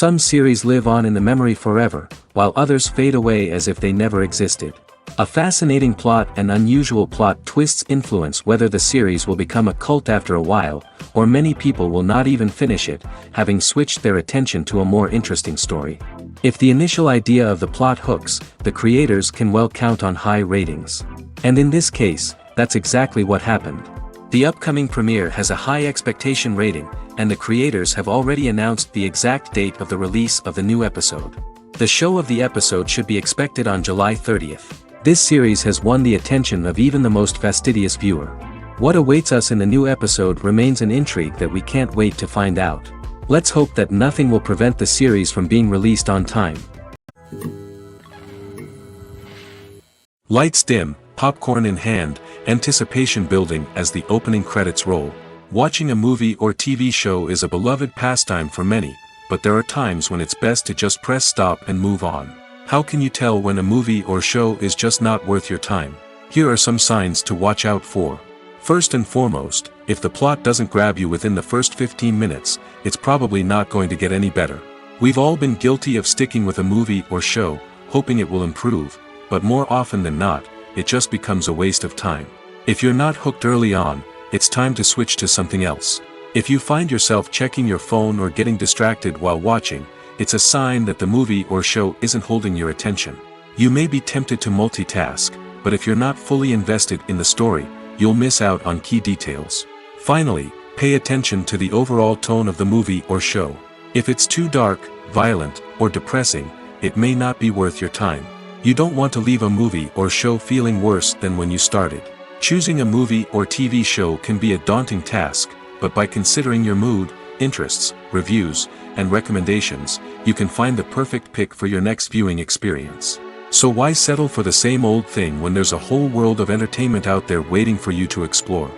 Some series live on in the memory forever, while others fade away as if they never existed. A fascinating plot and unusual plot twists influence whether the series will become a cult after a while, or many people will not even finish it, having switched their attention to a more interesting story. If the initial idea of the plot hooks, the creators can well count on high ratings. And in this case, that's exactly what happened. The upcoming premiere has a high expectation rating, and the creators have already announced the exact date of the release of the new episode. The show of the episode should be expected on July 30th. This series has won the attention of even the most fastidious viewer. What awaits us in the new episode remains an intrigue that we can't wait to find out. Let's hope that nothing will prevent the series from being released on time. Lights dim, popcorn in hand, anticipation building as the opening credits roll. Watching a movie or TV show is a beloved pastime for many, but there are times when it's best to just press stop and move on. How can you tell when a movie or show is just not worth your time? Here are some signs to watch out for. First and foremost, if the plot doesn't grab you within the first 15 minutes, it's probably not going to get any better. We've all been guilty of sticking with a movie or show, hoping it will improve, but more often than not, it just becomes a waste of time. If you're not hooked early on, it's time to switch to something else. If you find yourself checking your phone or getting distracted while watching, it's a sign that the movie or show isn't holding your attention. You may be tempted to multitask, but if you're not fully invested in the story, you'll miss out on key details. Finally, pay attention to the overall tone of the movie or show. If it's too dark, violent, or depressing, it may not be worth your time. You don't want to leave a movie or show feeling worse than when you started. Choosing a movie or TV show can be a daunting task, but by considering your mood, interests, reviews, and recommendations, you can find the perfect pick for your next viewing experience. So why settle for the same old thing when there's a whole world of entertainment out there waiting for you to explore?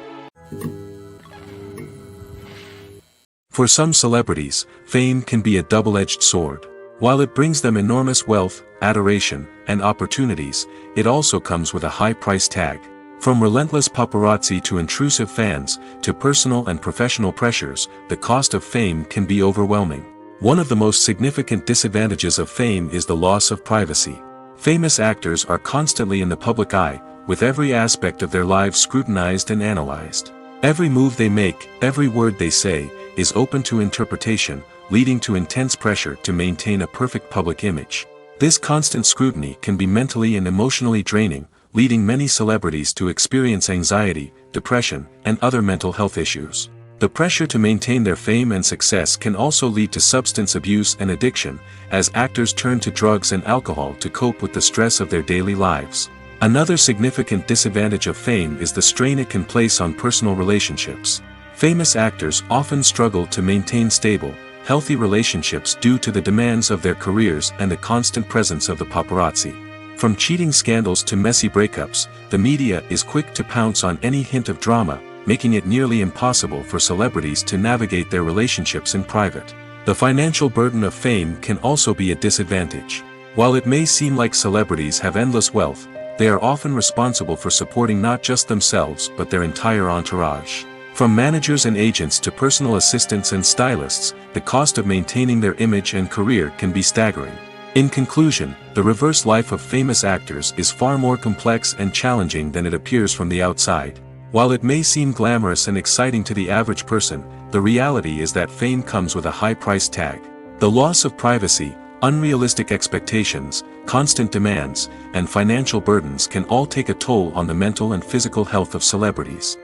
For some celebrities, fame can be a double-edged sword. While it brings them enormous wealth, adoration, and opportunities, it also comes with a high price tag. From relentless paparazzi to intrusive fans, to personal and professional pressures, the cost of fame can be overwhelming. One of the most significant disadvantages of fame is the loss of privacy. Famous actors are constantly in the public eye, with every aspect of their lives scrutinized and analyzed. Every move they make, every word they say, is open to interpretation, leading to intense pressure to maintain a perfect public image. This constant scrutiny can be mentally and emotionally draining, leading many celebrities to experience anxiety, depression, and other mental health issues. The pressure to maintain their fame and success can also lead to substance abuse and addiction, as actors turn to drugs and alcohol to cope with the stress of their daily lives. Another significant disadvantage of fame is the strain it can place on personal relationships. Famous actors often struggle to maintain stable, healthy relationships due to the demands of their careers and the constant presence of the paparazzi. From cheating scandals to messy breakups, the media is quick to pounce on any hint of drama, making it nearly impossible for celebrities to navigate their relationships in private. The financial burden of fame can also be a disadvantage. While it may seem like celebrities have endless wealth, they are often responsible for supporting not just themselves but their entire entourage. From managers and agents to personal assistants and stylists, the cost of maintaining their image and career can be staggering. In conclusion, the reverse life of famous actors is far more complex and challenging than it appears from the outside. While it may seem glamorous and exciting to the average person, the reality is that fame comes with a high price tag. The loss of privacy, unrealistic expectations, constant demands, and financial burdens can all take a toll on the mental and physical health of celebrities.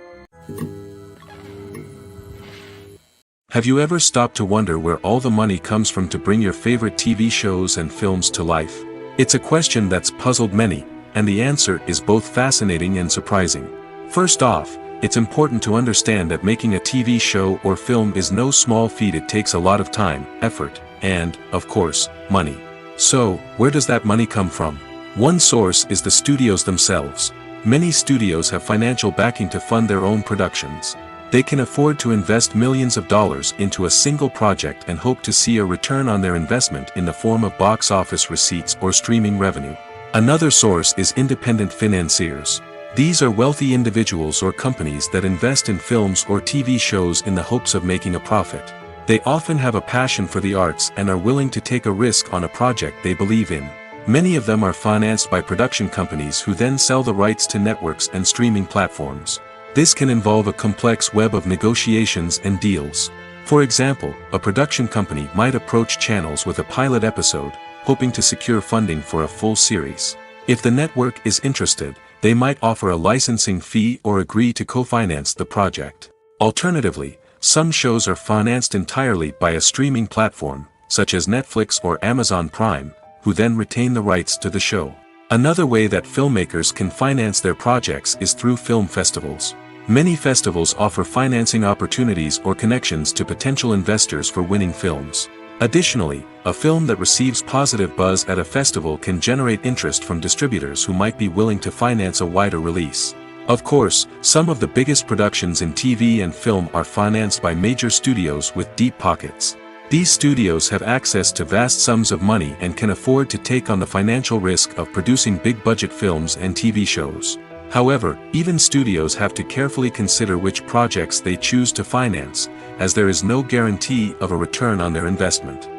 Have you ever stopped to wonder where all the money comes from to bring your favorite TV shows and films to life? It's a question that's puzzled many, and the answer is both fascinating and surprising. First off, it's important to understand that making a TV show or film is no small feat. It takes a lot of time, effort, and, of course, money. So, where does that money come from? One source is the studios themselves. Many studios have financial backing to fund their own productions. They can afford to invest millions of dollars into a single project and hope to see a return on their investment in the form of box office receipts or streaming revenue. Another source is independent financiers. These are wealthy individuals or companies that invest in films or TV shows in the hopes of making a profit. They often have a passion for the arts and are willing to take a risk on a project they believe in. Many of them are financed by production companies who then sell the rights to networks and streaming platforms. This can involve a complex web of negotiations and deals. For example, a production company might approach channels with a pilot episode, hoping to secure funding for a full series. If the network is interested, they might offer a licensing fee or agree to co-finance the project. Alternatively, some shows are financed entirely by a streaming platform, such as Netflix or Amazon Prime, who then retain the rights to the show. Another way that filmmakers can finance their projects is through film festivals. Many festivals offer financing opportunities or connections to potential investors for winning films. Additionally, a film that receives positive buzz at a festival can generate interest from distributors who might be willing to finance a wider release. Of course, some of the biggest productions in TV and film are financed by major studios with deep pockets. These studios have access to vast sums of money and can afford to take on the financial risk of producing big-budget films and TV shows. However, even studios have to carefully consider which projects they choose to finance, as there is no guarantee of a return on their investment.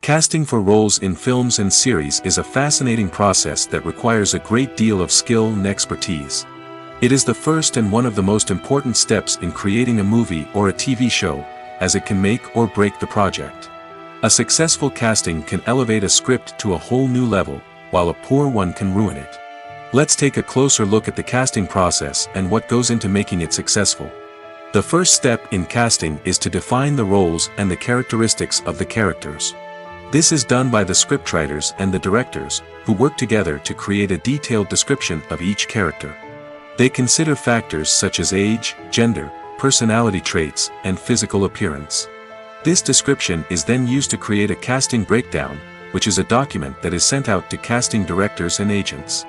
Casting for roles in films and series is a fascinating process that requires a great deal of skill and expertise. It is the first and one of the most important steps in creating a movie or a TV show, as it can make or break the project. A successful casting can elevate a script to a whole new level, while a poor one can ruin it. Let's take a closer look at the casting process and what goes into making it successful. The first step in casting is to define the roles and the characteristics of the characters. This is done by the scriptwriters and the directors, who work together to create a detailed description of each character. They consider factors such as age, gender, personality traits, and physical appearance. This description is then used to create a casting breakdown, which is a document that is sent out to casting directors and agents.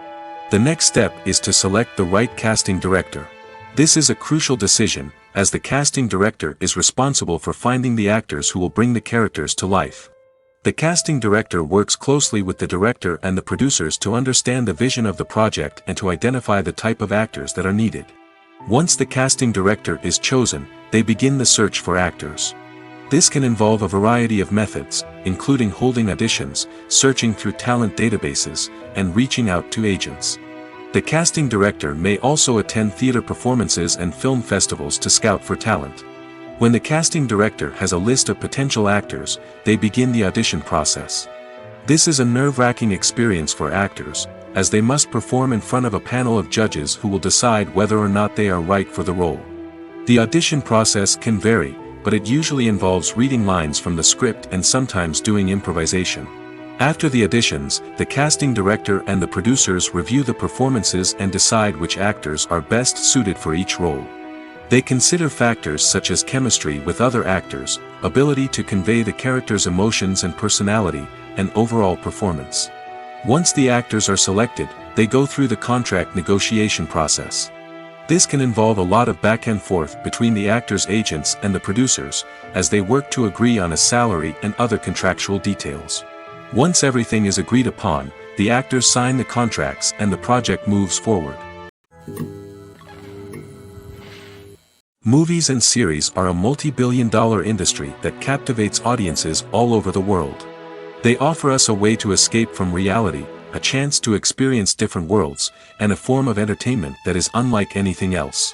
The next step is to select the right casting director. This is a crucial decision, as the casting director is responsible for finding the actors who will bring the characters to life. The casting director works closely with the director and the producers to understand the vision of the project and to identify the type of actors that are needed. Once the casting director is chosen, they begin the search for actors. This can involve a variety of methods, including holding auditions, searching through talent databases, and reaching out to agents. The casting director may also attend theater performances and film festivals to scout for talent. When the casting director has a list of potential actors, they begin the audition process. This is a nerve-wracking experience for actors, as they must perform in front of a panel of judges who will decide whether or not they are right for the role. The audition process can vary, but it usually involves reading lines from the script and sometimes doing improvisation. After the auditions, the casting director and the producers review the performances and decide which actors are best suited for each role. They consider factors such as chemistry with other actors, ability to convey the character's emotions and personality, and overall performance. Once the actors are selected, they go through the contract negotiation process. This can involve a lot of back and forth between the actors' agents and the producers, as they work to agree on a salary and other contractual details. Once everything is agreed upon, the actors sign the contracts and the project moves forward. Movies and series are a multi-billion-dollar industry that captivates audiences all over the world. They offer us a way to escape from reality, a chance to experience different worlds, and a form of entertainment that is unlike anything else.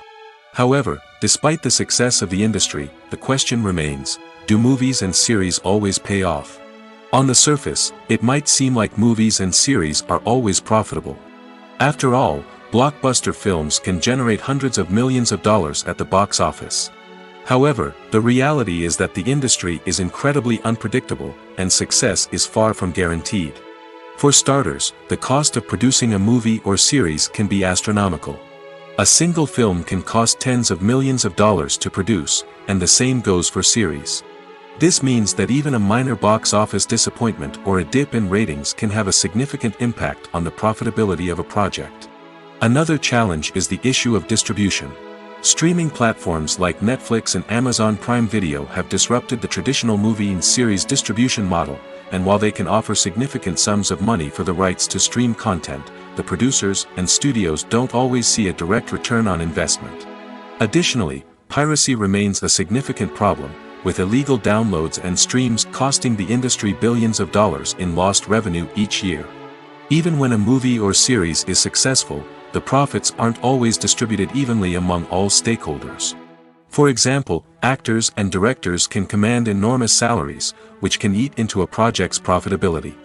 However, despite the success of the industry, the question remains, do movies and series always pay off? On the surface, it might seem like movies and series are always profitable. After all, blockbuster films can generate hundreds of millions of dollars at the box office. However, the reality is that the industry is incredibly unpredictable, and success is far from guaranteed. For starters, the cost of producing a movie or series can be astronomical. A single film can cost tens of millions of dollars to produce, and the same goes for series. This means that even a minor box office disappointment or a dip in ratings can have a significant impact on the profitability of a project. Another challenge is the issue of distribution. Streaming platforms like Netflix and Amazon Prime Video have disrupted the traditional movie and series distribution model, and while they can offer significant sums of money for the rights to stream content, the producers and studios don't always see a direct return on investment. Additionally, piracy remains a significant problem, with illegal downloads and streams costing the industry billions of dollars in lost revenue each year. Even when a movie or series is successful, the profits aren't always distributed evenly among all stakeholders. For example, actors and directors can command enormous salaries, which can eat into a project's profitability.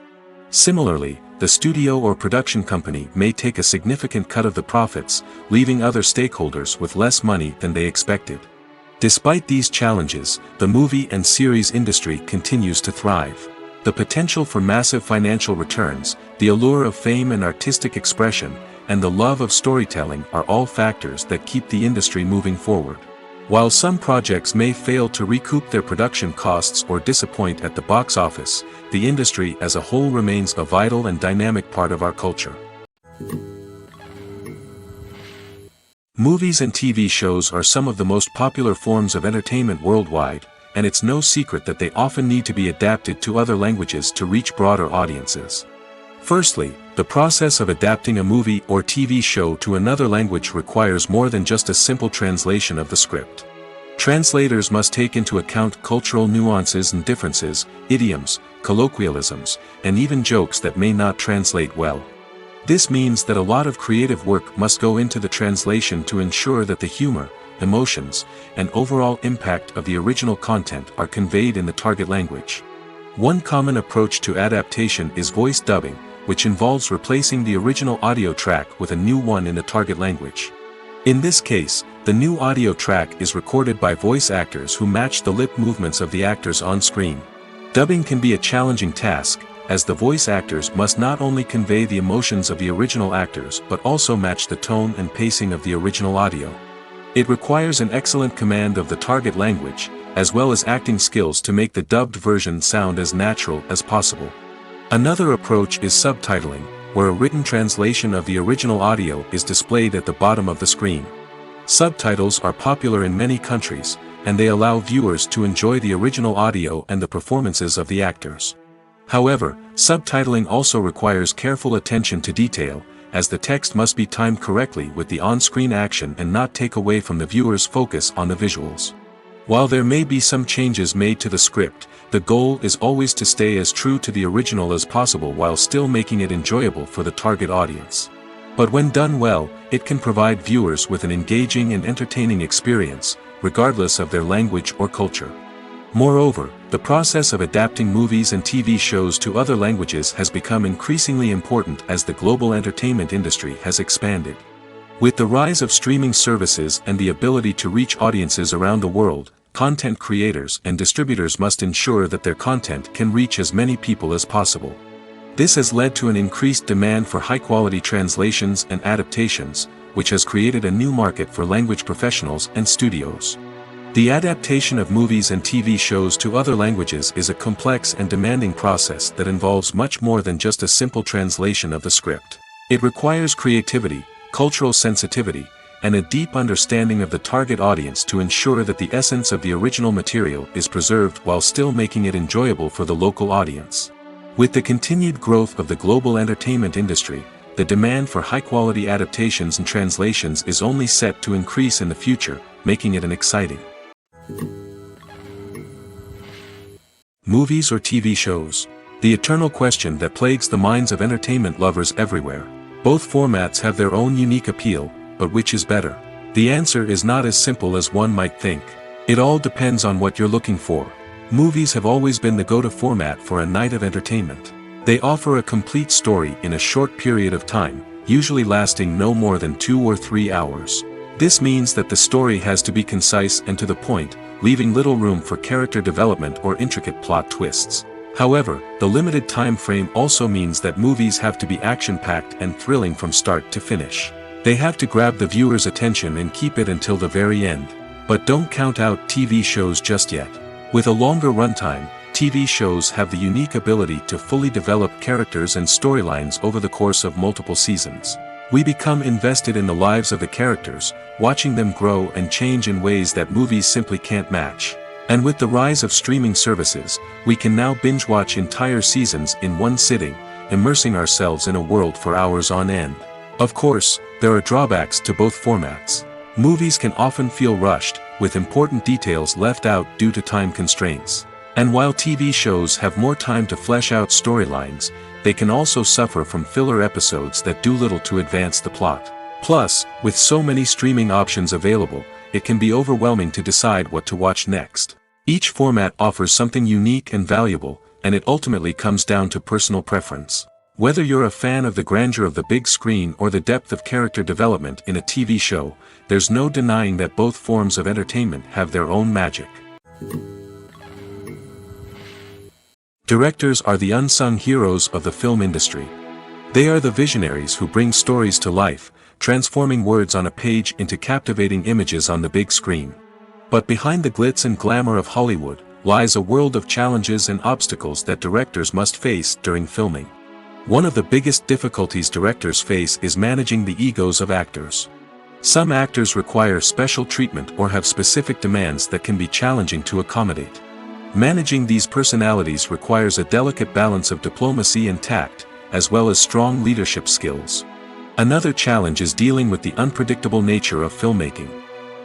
Similarly, the studio or production company may take a significant cut of the profits, leaving other stakeholders with less money than they expected. Despite these challenges, the movie and series industry continues to thrive. The potential for massive financial returns, the allure of fame and artistic expression, and the love of storytelling are all factors that keep the industry moving forward. While some projects may fail to recoup their production costs or disappoint at the box office, the industry as a whole remains a vital and dynamic part of our culture. Movies and TV shows are some of the most popular forms of entertainment worldwide, and it's no secret that they often need to be adapted to other languages to reach broader audiences. Firstly, the process of adapting a movie or TV show to another language requires more than just a simple translation of the script. Translators must take into account cultural nuances and differences, idioms, colloquialisms, and even jokes that may not translate well. This means that a lot of creative work must go into the translation to ensure that the humor, emotions, and overall impact of the original content are conveyed in the target language. One common approach to adaptation is voice dubbing, which involves replacing the original audio track with a new one in the target language. In this case, the new audio track is recorded by voice actors who match the lip movements of the actors on screen. Dubbing can be a challenging task, as the voice actors must not only convey the emotions of the original actors but also match the tone and pacing of the original audio. It requires an excellent command of the target language, as well as acting skills to make the dubbed version sound as natural as possible. Another approach is subtitling, where a written translation of the original audio is displayed at the bottom of the screen. Subtitles are popular in many countries, and they allow viewers to enjoy the original audio and the performances of the actors. However, subtitling also requires careful attention to detail, as the text must be timed correctly with the on-screen action and not take away from the viewer's focus on the visuals. While there may be some changes made to the script, the goal is always to stay as true to the original as possible while still making it enjoyable for the target audience. But when done well, it can provide viewers with an engaging and entertaining experience, regardless of their language or culture. Moreover, the process of adapting movies and TV shows to other languages has become increasingly important as the global entertainment industry has expanded. With the rise of streaming services and the ability to reach audiences around the world, content creators and distributors must ensure that their content can reach as many people as possible. This has led to an increased demand for high-quality translations and adaptations, which has created a new market for language professionals and studios. The adaptation of movies and TV shows to other languages is a complex and demanding process that involves much more than just a simple translation of the script. It requires creativity, cultural sensitivity, and a deep understanding of the target audience to ensure that the essence of the original material is preserved while still making it enjoyable for the local audience. With the continued growth of the global entertainment industry, the demand for high-quality adaptations and translations is only set to increase in the future, making it an exciting. Movies or TV shows? The eternal question that plagues the minds of entertainment lovers everywhere. Both formats have their own unique appeal, but which is better? The answer is not as simple as one might think. It all depends on what you're looking for. Movies have always been the go-to format for a night of entertainment. They offer a complete story in a short period of time, usually lasting no more than 2 or 3 hours. This means that the story has to be concise and to the point, leaving little room for character development or intricate plot twists. However, the limited time frame also means that movies have to be action-packed and thrilling from start to finish. They have to grab the viewer's attention and keep it until the very end. But don't count out TV shows just yet. With a longer runtime, TV shows have the unique ability to fully develop characters and storylines over the course of multiple seasons. We become invested in the lives of the characters, watching them grow and change in ways that movies simply can't match. And with the rise of streaming services, we can now binge-watch entire seasons in one sitting, immersing ourselves in a world for hours on end. Of course, there are drawbacks to both formats. Movies can often feel rushed, with important details left out due to time constraints. And while TV shows have more time to flesh out storylines, they can also suffer from filler episodes that do little to advance the plot. Plus, with so many streaming options available, it can be overwhelming to decide what to watch next. Each format offers something unique and valuable, and it ultimately comes down to personal preference. Whether you're a fan of the grandeur of the big screen or the depth of character development in a TV show, there's no denying that both forms of entertainment have their own magic. Directors are the unsung heroes of the film industry. They are the visionaries who bring stories to life, transforming words on a page into captivating images on the big screen. But behind the glitz and glamour of Hollywood, lies a world of challenges and obstacles that directors must face during filming. One of the biggest difficulties directors face is managing the egos of actors. Some actors require special treatment or have specific demands that can be challenging to accommodate. Managing these personalities requires a delicate balance of diplomacy and tact, as well as strong leadership skills. Another challenge is dealing with the unpredictable nature of filmmaking.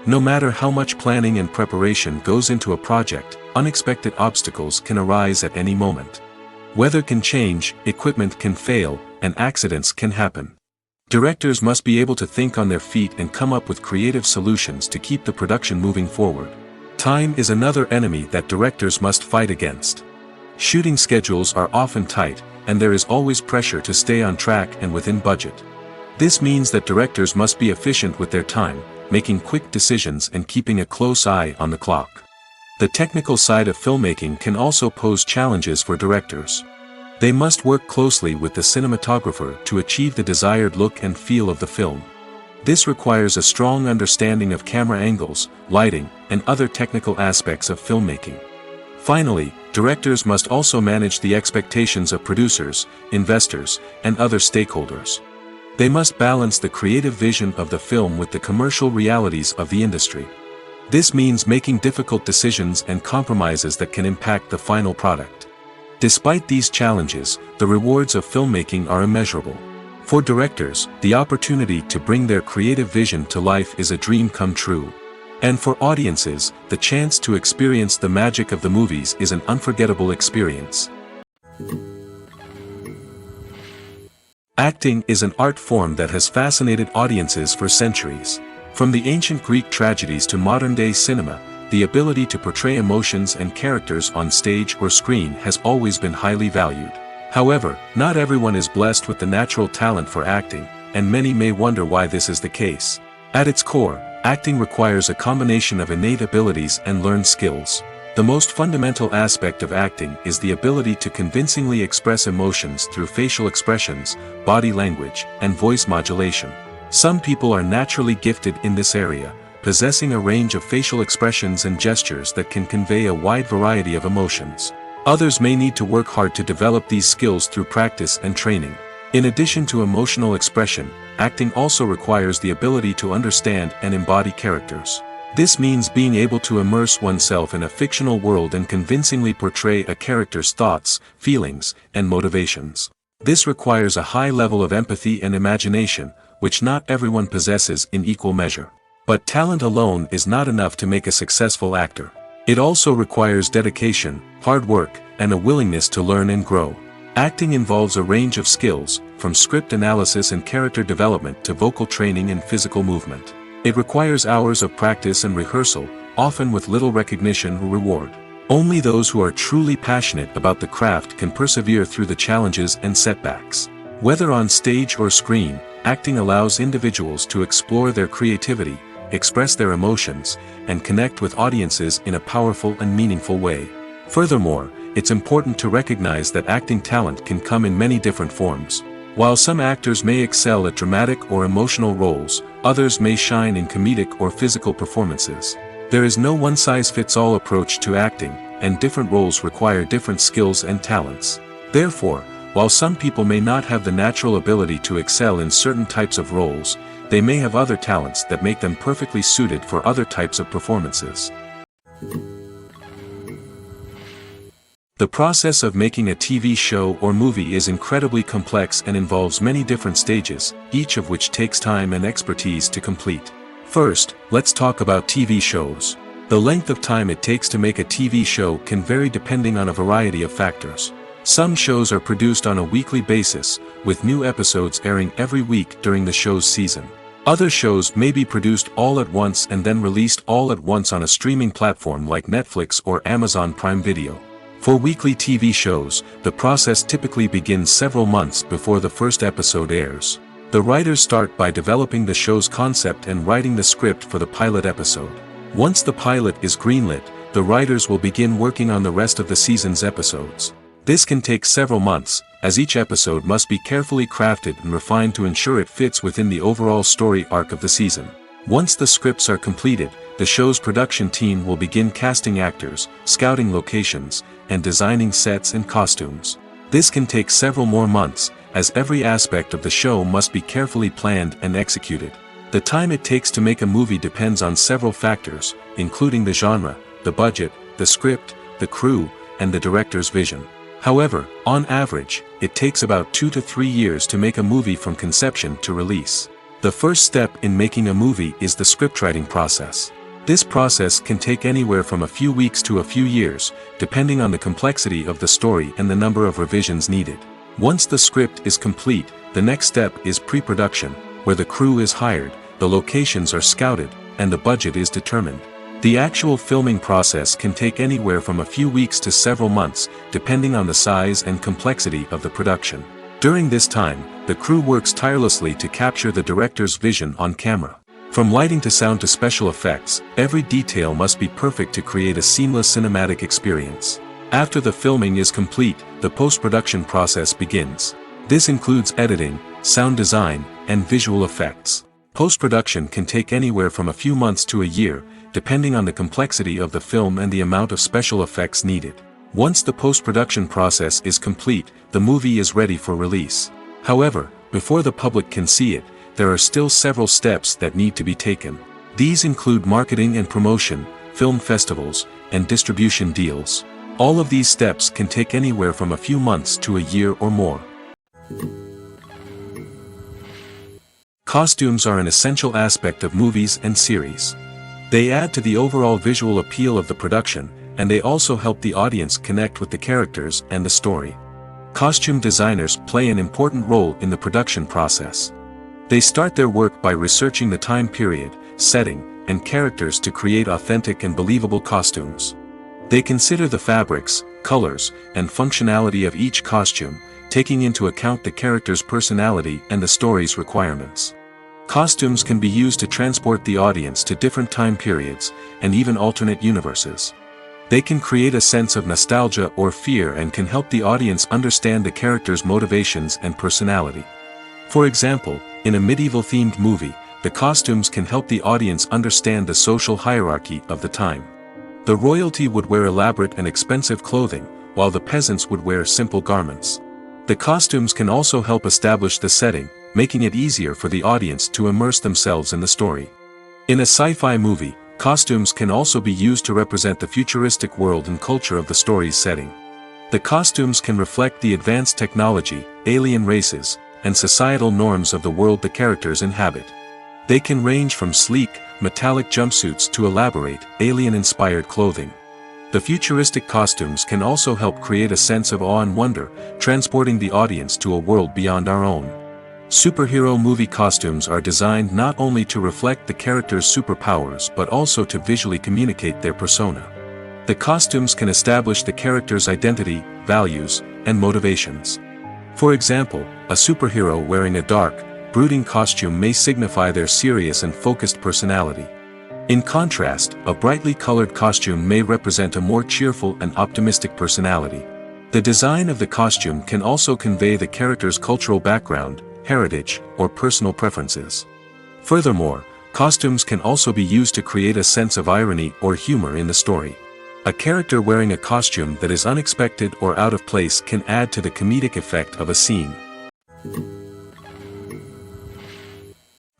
No matter how much planning and preparation goes into a project, unexpected obstacles can arise at any moment. Weather can change, equipment can fail, and accidents can happen. Directors must be able to think on their feet and come up with creative solutions to keep the production moving forward. Time is another enemy that directors must fight against. Shooting schedules are often tight, and there is always pressure to stay on track and within budget. This means that directors must be efficient with their time, making quick decisions and keeping a close eye on the clock. The technical side of filmmaking can also pose challenges for directors. They must work closely with the cinematographer to achieve the desired look and feel of the film. This requires a strong understanding of camera angles, lighting, and other technical aspects of filmmaking. Finally, directors must also manage the expectations of producers, investors, and other stakeholders. They must balance the creative vision of the film with the commercial realities of the industry. This means making difficult decisions and compromises that can impact the final product. Despite these challenges, the rewards of filmmaking are immeasurable. For directors, the opportunity to bring their creative vision to life is a dream come true. And for audiences, the chance to experience the magic of the movies is an unforgettable experience. Acting is an art form that has fascinated audiences for centuries. From the ancient Greek tragedies to modern-day cinema, the ability to portray emotions and characters on stage or screen has always been highly valued. However, not everyone is blessed with the natural talent for acting, and many may wonder why this is the case. At its core, acting requires a combination of innate abilities and learned skills. The most fundamental aspect of acting is the ability to convincingly express emotions through facial expressions, body language, and voice modulation. Some people are naturally gifted in this area, possessing a range of facial expressions and gestures that can convey a wide variety of emotions. Others may need to work hard to develop these skills through practice and training. In addition to emotional expression, acting also requires the ability to understand and embody characters. This means being able to immerse oneself in a fictional world and convincingly portray a character's thoughts, feelings, and motivations. This requires a high level of empathy and imagination, which not everyone possesses in equal measure. But talent alone is not enough to make a successful actor. It also requires dedication, hard work, and a willingness to learn and grow. Acting involves a range of skills, from script analysis and character development to vocal training and physical movement. It requires hours of practice and rehearsal, often with little recognition or reward. Only those who are truly passionate about the craft can persevere through the challenges and setbacks. Whether on stage or screen, acting allows individuals to explore their creativity, express their emotions, and connect with audiences in a powerful and meaningful way. Furthermore, it's important to recognize that acting talent can come in many different forms. While some actors may excel at dramatic or emotional roles, others may shine in comedic or physical performances. There is no one-size-fits-all approach to acting, and different roles require different skills and talents. Therefore, while some people may not have the natural ability to excel in certain types of roles, they may have other talents that make them perfectly suited for other types of performances. The process of making a TV show or movie is incredibly complex and involves many different stages, each of which takes time and expertise to complete. First, let's talk about TV shows. The length of time it takes to make a TV show can vary depending on a variety of factors. Some shows are produced on a weekly basis, with new episodes airing every week during the show's season. Other shows may be produced all at once and then released all at once on a streaming platform like Netflix or Amazon Prime Video. For weekly TV shows, the process typically begins several months before the first episode airs. The writers start by developing the show's concept and writing the script for the pilot episode. Once the pilot is greenlit, the writers will begin working on the rest of the season's episodes. This can take several months, as each episode must be carefully crafted and refined to ensure it fits within the overall story arc of the season. Once the scripts are completed, the show's production team will begin casting actors, scouting locations, and designing sets and costumes. This can take several more months, as every aspect of the show must be carefully planned and executed. The time it takes to make a movie depends on several factors, including the genre, the budget, the script, the crew, and the director's vision. However, on average, it takes about 2 to 3 years to make a movie from conception to release. The first step in making a movie is the scriptwriting process. This process can take anywhere from a few weeks to a few years, depending on the complexity of the story and the number of revisions needed. Once the script is complete, the next step is pre-production, where the crew is hired, the locations are scouted, and the budget is determined. The actual filming process can take anywhere from a few weeks to several months, depending on the size and complexity of the production. During this time, the crew works tirelessly to capture the director's vision on camera. From lighting to sound to special effects, every detail must be perfect to create a seamless cinematic experience. After the filming is complete, the post-production process begins. This includes editing, sound design, and visual effects. Post-production can take anywhere from a few months to a year, depending on the complexity of the film and the amount of special effects needed. Once the post-production process is complete, the movie is ready for release. However, before the public can see it, there are still several steps that need to be taken. These include marketing and promotion, film festivals, and distribution deals. All of these steps can take anywhere from a few months to a year or more. Costumes are an essential aspect of movies and series. They add to the overall visual appeal of the production, and they also help the audience connect with the characters and the story. Costume designers play an important role in the production process. They start their work by researching the time period, setting, and characters to create authentic and believable costumes. They consider the fabrics, colors, and functionality of each costume, taking into account the character's personality and the story's requirements. Costumes can be used to transport the audience to different time periods, and even alternate universes. They can create a sense of nostalgia or fear and can help the audience understand the character's motivations and personality. For example, in a medieval-themed movie, the costumes can help the audience understand the social hierarchy of the time. The royalty would wear elaborate and expensive clothing, while the peasants would wear simple garments. The costumes can also help establish the setting, making it easier for the audience to immerse themselves in the story. In a sci-fi movie, costumes can also be used to represent the futuristic world and culture of the story's setting. The costumes can reflect the advanced technology, alien races, and societal norms of the world the characters inhabit. They can range from sleek, metallic jumpsuits to elaborate, alien-inspired clothing. The futuristic costumes can also help create a sense of awe and wonder, transporting the audience to a world beyond our own. Superhero movie costumes are designed not only to reflect the character's superpowers but also to visually communicate their persona. The costumes can establish the character's identity, values, and motivations. For example, a superhero wearing a dark, brooding costume may signify their serious and focused personality. In contrast, a brightly colored costume may represent a more cheerful and optimistic personality. The design of the costume can also convey the character's cultural background, heritage, or personal preferences. Furthermore, costumes can also be used to create a sense of irony or humor in the story. A character wearing a costume that is unexpected or out of place can add to the comedic effect of a scene.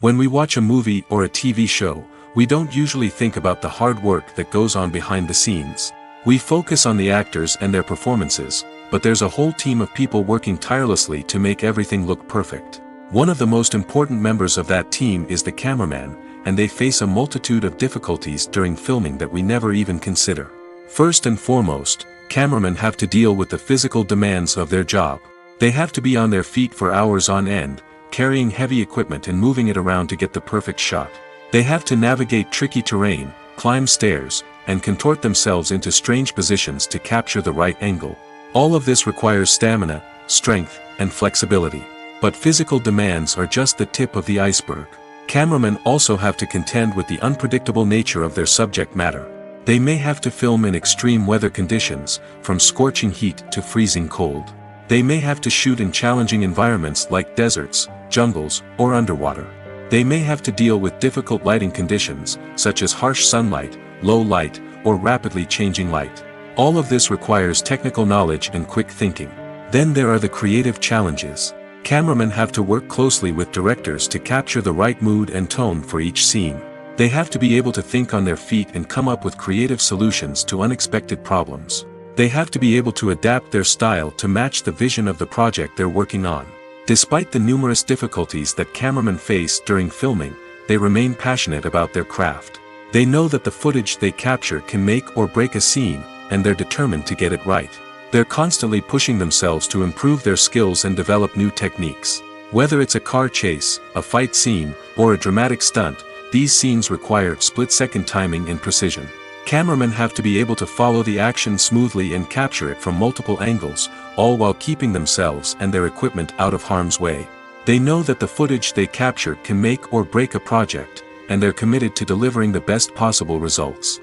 When we watch a movie or a TV show, we don't usually think about the hard work that goes on behind the scenes. We focus on the actors and their performances, but there's a whole team of people working tirelessly to make everything look perfect. One of the most important members of that team is the cameraman, and they face a multitude of difficulties during filming that we never even consider. First and foremost, cameramen have to deal with the physical demands of their job. They have to be on their feet for hours on end, carrying heavy equipment and moving it around to get the perfect shot. They have to navigate tricky terrain, climb stairs, and contort themselves into strange positions to capture the right angle. All of this requires stamina, strength, and flexibility. But physical demands are just the tip of the iceberg. Cameramen also have to contend with the unpredictable nature of their subject matter. They may have to film in extreme weather conditions, from scorching heat to freezing cold. They may have to shoot in challenging environments like deserts, jungles, or underwater. They may have to deal with difficult lighting conditions, such as harsh sunlight, low light, or rapidly changing light. All of this requires technical knowledge and quick thinking. Then there are the creative challenges. Cameramen have to work closely with directors to capture the right mood and tone for each scene. They have to be able to think on their feet and come up with creative solutions to unexpected problems. They have to be able to adapt their style to match the vision of the project they're working on. Despite the numerous difficulties that cameramen face during filming, they remain passionate about their craft. They know that the footage they capture can make or break a scene, and they're determined to get it right. They're constantly pushing themselves to improve their skills and develop new techniques. Whether it's a car chase, a fight scene, or a dramatic stunt, these scenes require split-second timing and precision. Cameramen have to be able to follow the action smoothly and capture it from multiple angles, all while keeping themselves and their equipment out of harm's way. They know that the footage they capture can make or break a project, and they're committed to delivering the best possible results.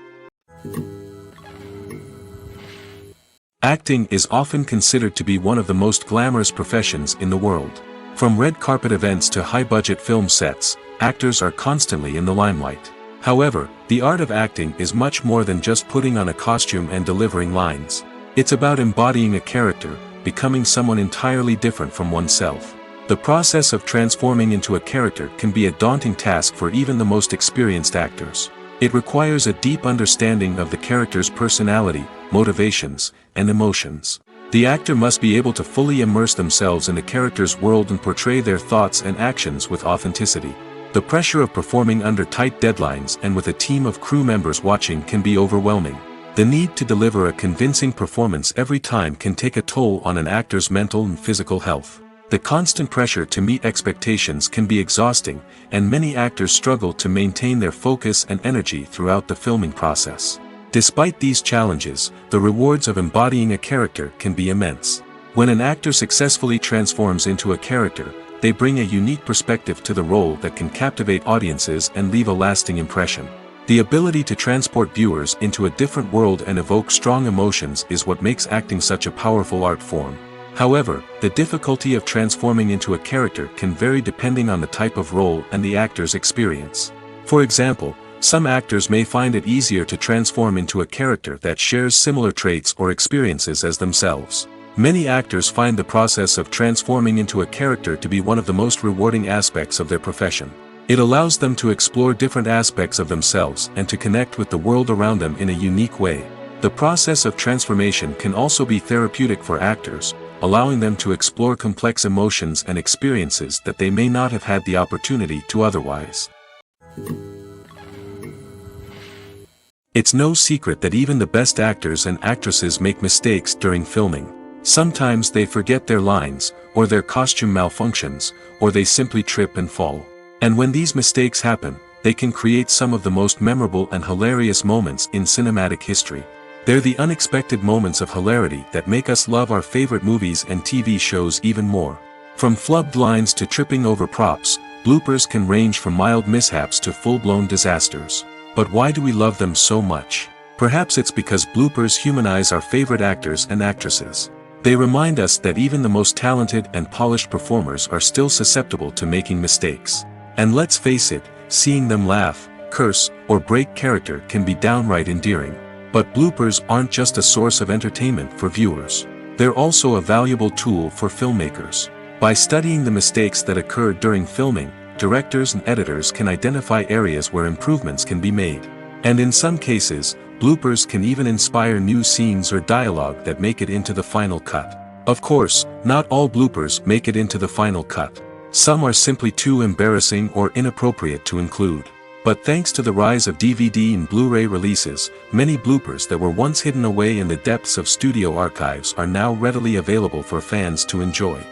Acting is often considered to be one of the most glamorous professions in the world. From red carpet events to high-budget film sets, actors are constantly in the limelight. However, the art of acting is much more than just putting on a costume and delivering lines. It's about embodying a character, becoming someone entirely different from oneself. The process of transforming into a character can be a daunting task for even the most experienced actors. It requires a deep understanding of the character's personality, motivations, and emotions. The actor must be able to fully immerse themselves in the character's world and portray their thoughts and actions with authenticity. The pressure of performing under tight deadlines and with a team of crew members watching can be overwhelming. The need to deliver a convincing performance every time can take a toll on an actor's mental and physical health. The constant pressure to meet expectations can be exhausting, and many actors struggle to maintain their focus and energy throughout the filming process. Despite these challenges, the rewards of embodying a character can be immense. When an actor successfully transforms into a character, they bring a unique perspective to the role that can captivate audiences and leave a lasting impression. The ability to transport viewers into a different world and evoke strong emotions is what makes acting such a powerful art form. However, the difficulty of transforming into a character can vary depending on the type of role and the actor's experience. For example, some actors may find it easier to transform into a character that shares similar traits or experiences as themselves. Many actors find the process of transforming into a character to be one of the most rewarding aspects of their profession. It allows them to explore different aspects of themselves and to connect with the world around them in a unique way. The process of transformation can also be therapeutic for actors, allowing them to explore complex emotions and experiences that they may not have had the opportunity to otherwise. It's no secret that even the best actors and actresses make mistakes during filming. Sometimes they forget their lines, or their costume malfunctions, or they simply trip and fall. And when these mistakes happen, they can create some of the most memorable and hilarious moments in cinematic history. They're the unexpected moments of hilarity that make us love our favorite movies and TV shows even more. From flubbed lines to tripping over props, bloopers can range from mild mishaps to full-blown disasters. But why do we love them so much? Perhaps it's because bloopers humanize our favorite actors and actresses. They remind us that even the most talented and polished performers are still susceptible to making mistakes. And let's face it, seeing them laugh, curse, or break character can be downright endearing. But bloopers aren't just a source of entertainment for viewers. They're also a valuable tool for filmmakers. By studying the mistakes that occur during filming, directors and editors can identify areas where improvements can be made. And in some cases, bloopers can even inspire new scenes or dialogue that make it into the final cut. Of course, not all bloopers make it into the final cut. Some are simply too embarrassing or inappropriate to include. But thanks to the rise of DVD and Blu-ray releases, many bloopers that were once hidden away in the depths of studio archives are now readily available for fans to enjoy.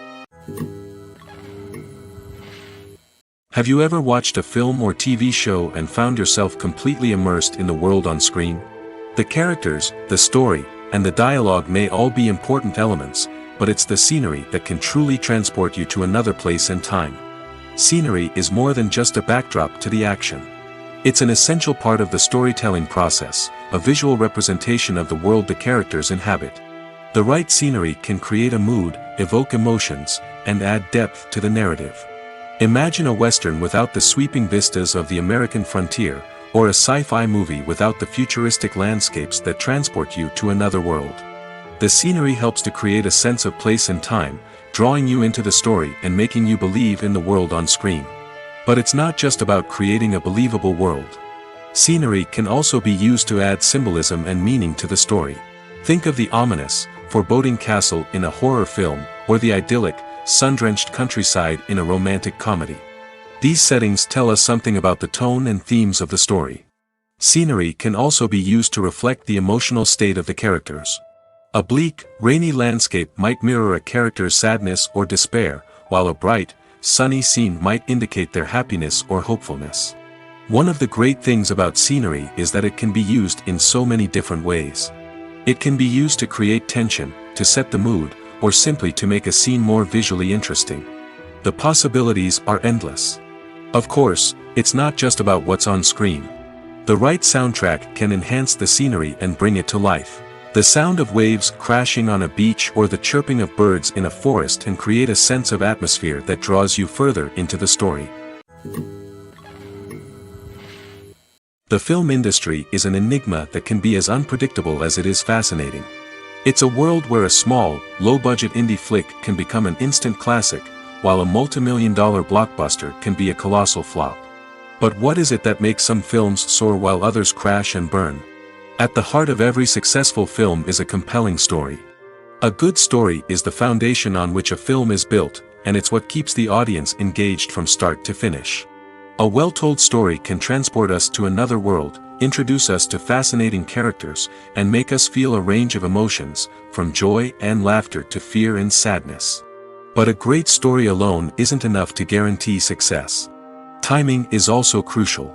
Have you ever watched a film or TV show and found yourself completely immersed in the world on screen? The characters, the story, and the dialogue may all be important elements, but it's the scenery that can truly transport you to another place and time. Scenery is more than just a backdrop to the action. It's an essential part of the storytelling process, a visual representation of the world the characters inhabit. The right scenery can create a mood, evoke emotions, and add depth to the narrative. Imagine a Western without the sweeping vistas of the American frontier, or a sci-fi movie without the futuristic landscapes that transport you to another world. The scenery helps to create a sense of place and time, drawing you into the story and making you believe in the world on screen. But it's not just about creating a believable world. Scenery can also be used to add symbolism and meaning to the story. Think of the ominous, foreboding castle in a horror film, or the idyllic, sun-drenched countryside in a romantic comedy. These settings tell us something about the tone and themes of the story. Scenery can also be used to reflect the emotional state of the characters. A bleak, rainy landscape might mirror a character's sadness or despair, while a bright, sunny scene might indicate their happiness or hopefulness. One of the great things about scenery is that it can be used in so many different ways. It can be used to create tension, to set the mood, or simply to make a scene more visually interesting. The possibilities are endless. Of course, it's not just about what's on screen. The right soundtrack can enhance the scenery and bring it to life. The sound of waves crashing on a beach or the chirping of birds in a forest can create a sense of atmosphere that draws you further into the story. The film industry is an enigma that can be as unpredictable as it is fascinating. It's a world where a small, low-budget indie flick can become an instant classic, while a multi-million-dollar blockbuster can be a colossal flop. But what is it that makes some films soar while others crash and burn? At the heart of every successful film is a compelling story. A good story is the foundation on which a film is built, and it's what keeps the audience engaged from start to finish. A well-told story can transport us to another world, introduce us to fascinating characters, and make us feel a range of emotions, from joy and laughter to fear and sadness. But a great story alone isn't enough to guarantee success. Timing is also crucial.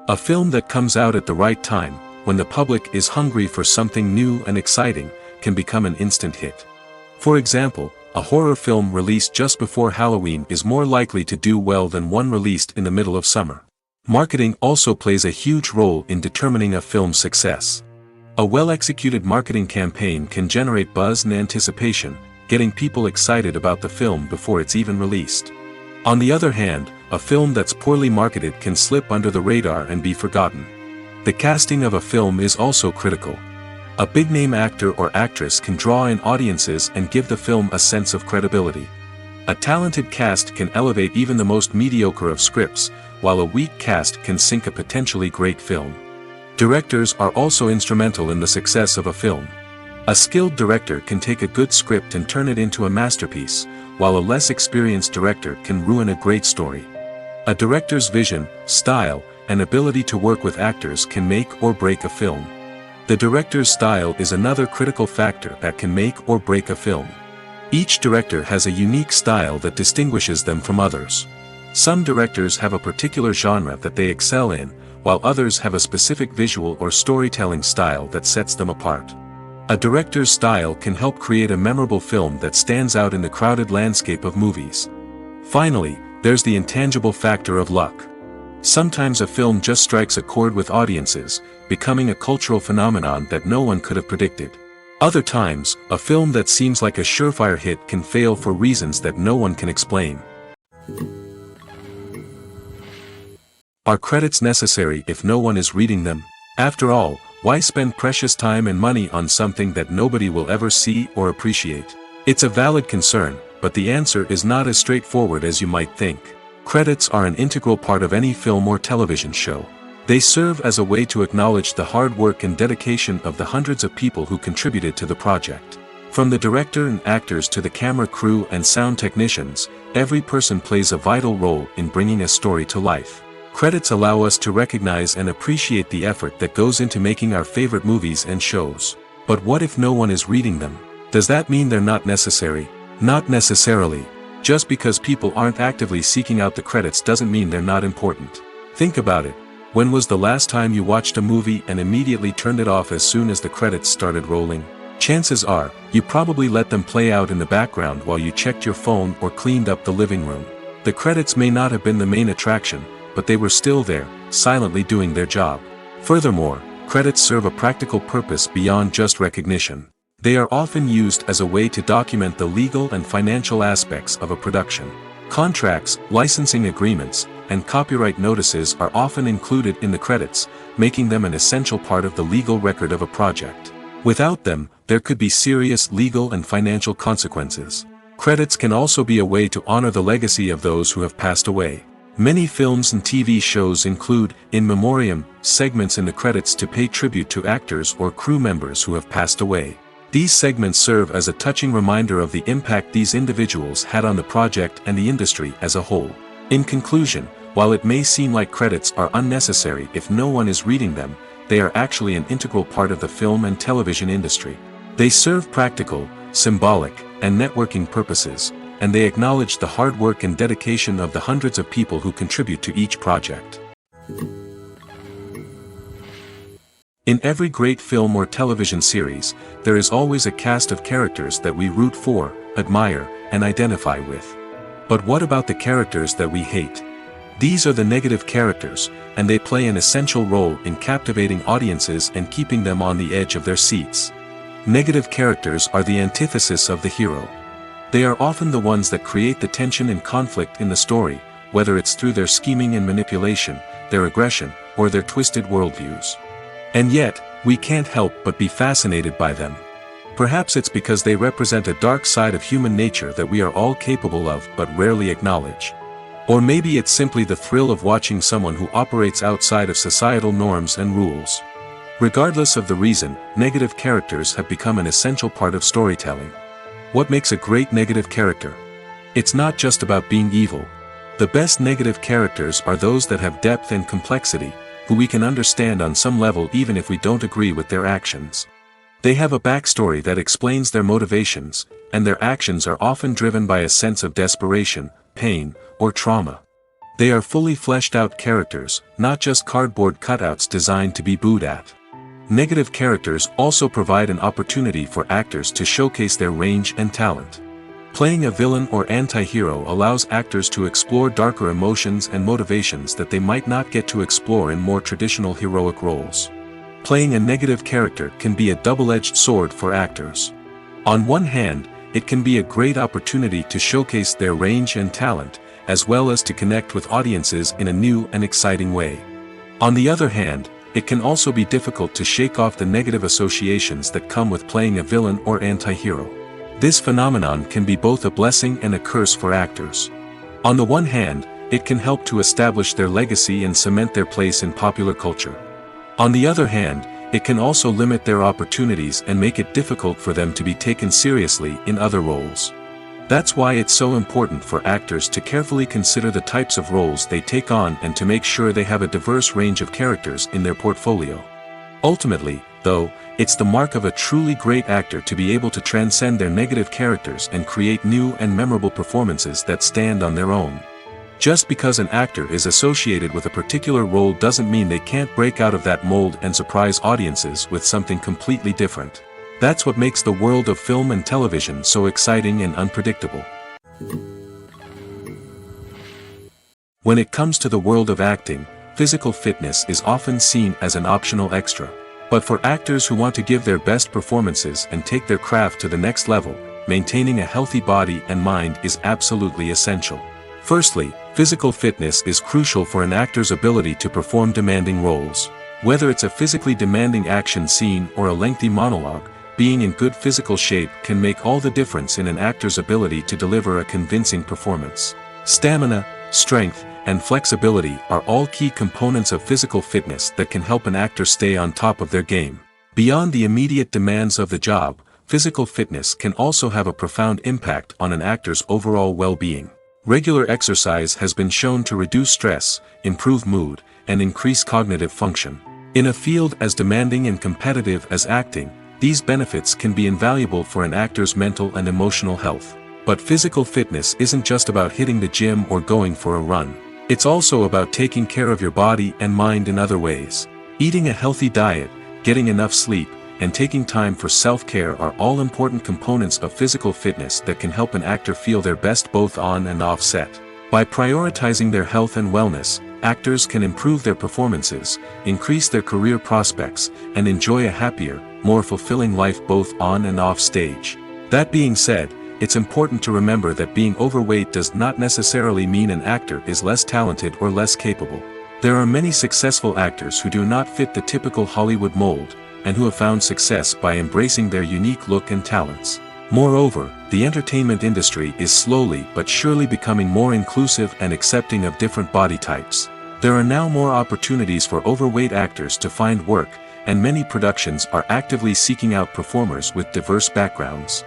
A film that comes out at the right time, when the public is hungry for something new and exciting, can become an instant hit. For example, a horror film released just before Halloween is more likely to do well than one released in the middle of summer. Marketing also plays a huge role in determining a film's success. A well-executed marketing campaign can generate buzz and anticipation, getting people excited about the film before it's even released. On the other hand, a film that's poorly marketed can slip under the radar and be forgotten. The casting of a film is also critical. A big-name actor or actress can draw in audiences and give the film a sense of credibility. A talented cast can elevate even the most mediocre of scripts, while a weak cast can sink a potentially great film. Directors are also instrumental in the success of a film. A skilled director can take a good script and turn it into a masterpiece, while a less experienced director can ruin a great story. A director's vision, style, and ability to work with actors can make or break a film. The director's style is another critical factor that can make or break a film. Each director has a unique style that distinguishes them from others. Some directors have a particular genre that they excel in, while others have a specific visual or storytelling style that sets them apart. A director's style can help create a memorable film that stands out in the crowded landscape of movies. Finally, there's the intangible factor of luck. Sometimes a film just strikes a chord with audiences, becoming a cultural phenomenon that no one could have predicted. Other times, a film that seems like a surefire hit can fail for reasons that no one can explain. Are credits necessary if no one is reading them? After all, why spend precious time and money on something that nobody will ever see or appreciate? It's a valid concern, but the answer is not as straightforward as you might think. Credits are an integral part of any film or television show. They serve as a way to acknowledge the hard work and dedication of the hundreds of people who contributed to the project. From the director and actors to the camera crew and sound technicians, every person plays a vital role in bringing a story to life. Credits allow us to recognize and appreciate the effort that goes into making our favorite movies and shows. But what if no one is reading them? Does that mean they're not necessary? Not necessarily. Just because people aren't actively seeking out the credits doesn't mean they're not important. Think about it. When was the last time you watched a movie and immediately turned it off as soon as the credits started rolling? Chances are, you probably let them play out in the background while you checked your phone or cleaned up the living room. The credits may not have been the main attraction, but they were still there, silently doing their job. Furthermore, credits serve a practical purpose beyond just recognition. They are often used as a way to document the legal and financial aspects of a production. Contracts, licensing agreements, and copyright notices are often included in the credits, making them an essential part of the legal record of a project. Without them, there could be serious legal and financial consequences. Credits can also be a way to honor the legacy of those who have passed away. Many films and TV shows include, in memoriam, segments in the credits to pay tribute to actors or crew members who have passed away. These segments serve as a touching reminder of the impact these individuals had on the project and the industry as a whole. In conclusion, while it may seem like credits are unnecessary if no one is reading them, they are actually an integral part of the film and television industry. They serve practical, symbolic, and networking purposes, and they acknowledge the hard work and dedication of the hundreds of people who contribute to each project. In every great film or television series, there is always a cast of characters that we root for, admire, and identify with. But what about the characters that we hate? These are the negative characters, and they play an essential role in captivating audiences and keeping them on the edge of their seats. Negative characters are the antithesis of the hero. They are often the ones that create the tension and conflict in the story, whether it's through their scheming and manipulation, their aggression, or their twisted worldviews. And yet, we can't help but be fascinated by them. Perhaps it's because they represent a dark side of human nature that we are all capable of but rarely acknowledge. Or maybe it's simply the thrill of watching someone who operates outside of societal norms and rules. Regardless of the reason, negative characters have become an essential part of storytelling. What makes a great negative character? It's not just about being evil. The best negative characters are those that have depth and complexity, who we can understand on some level even if we don't agree with their actions. They have a backstory that explains their motivations, and their actions are often driven by a sense of desperation, pain, or trauma. They are fully fleshed out characters, not just cardboard cutouts designed to be booed at. Negative characters also provide an opportunity for actors to showcase their range and talent. Playing a villain or anti-hero allows actors to explore darker emotions and motivations that they might not get to explore in more traditional heroic roles. Playing a negative character can be a double-edged sword for actors. On one hand, it can be a great opportunity to showcase their range and talent, as well as to connect with audiences in a new and exciting way. On the other hand, it can also be difficult to shake off the negative associations that come with playing a villain or anti-hero. This phenomenon can be both a blessing and a curse for actors. On the one hand, it can help to establish their legacy and cement their place in popular culture. On the other hand, it can also limit their opportunities and make it difficult for them to be taken seriously in other roles. That's why it's so important for actors to carefully consider the types of roles they take on and to make sure they have a diverse range of characters in their portfolio. Ultimately, though, it's the mark of a truly great actor to be able to transcend their negative characters and create new and memorable performances that stand on their own. Just because an actor is associated with a particular role doesn't mean they can't break out of that mold and surprise audiences with something completely different. That's what makes the world of film and television so exciting and unpredictable. When it comes to the world of acting, physical fitness is often seen as an optional extra. But for actors who want to give their best performances and take their craft to the next level, maintaining a healthy body and mind is absolutely essential. Firstly, physical fitness is crucial for an actor's ability to perform demanding roles. Whether it's a physically demanding action scene or a lengthy monologue, being in good physical shape can make all the difference in an actor's ability to deliver a convincing performance. Stamina, strength, and flexibility are all key components of physical fitness that can help an actor stay on top of their game. Beyond the immediate demands of the job, physical fitness can also have a profound impact on an actor's overall well-being. Regular exercise has been shown to reduce stress, improve mood, and increase cognitive function. In a field as demanding and competitive as acting, these benefits can be invaluable for an actor's mental and emotional health. But physical fitness isn't just about hitting the gym or going for a run. It's also about taking care of your body and mind in other ways. Eating a healthy diet, getting enough sleep, and taking time for self-care are all important components of physical fitness that can help an actor feel their best both on and off set. By prioritizing their health and wellness, actors can improve their performances, increase their career prospects, and enjoy a happier, more fulfilling life both on and off stage. That being said, it's important to remember that being overweight does not necessarily mean an actor is less talented or less capable. There are many successful actors who do not fit the typical Hollywood mold, and who have found success by embracing their unique look and talents. Moreover, the entertainment industry is slowly but surely becoming more inclusive and accepting of different body types. There are now more opportunities for overweight actors to find work, and many productions are actively seeking out performers with diverse backgrounds.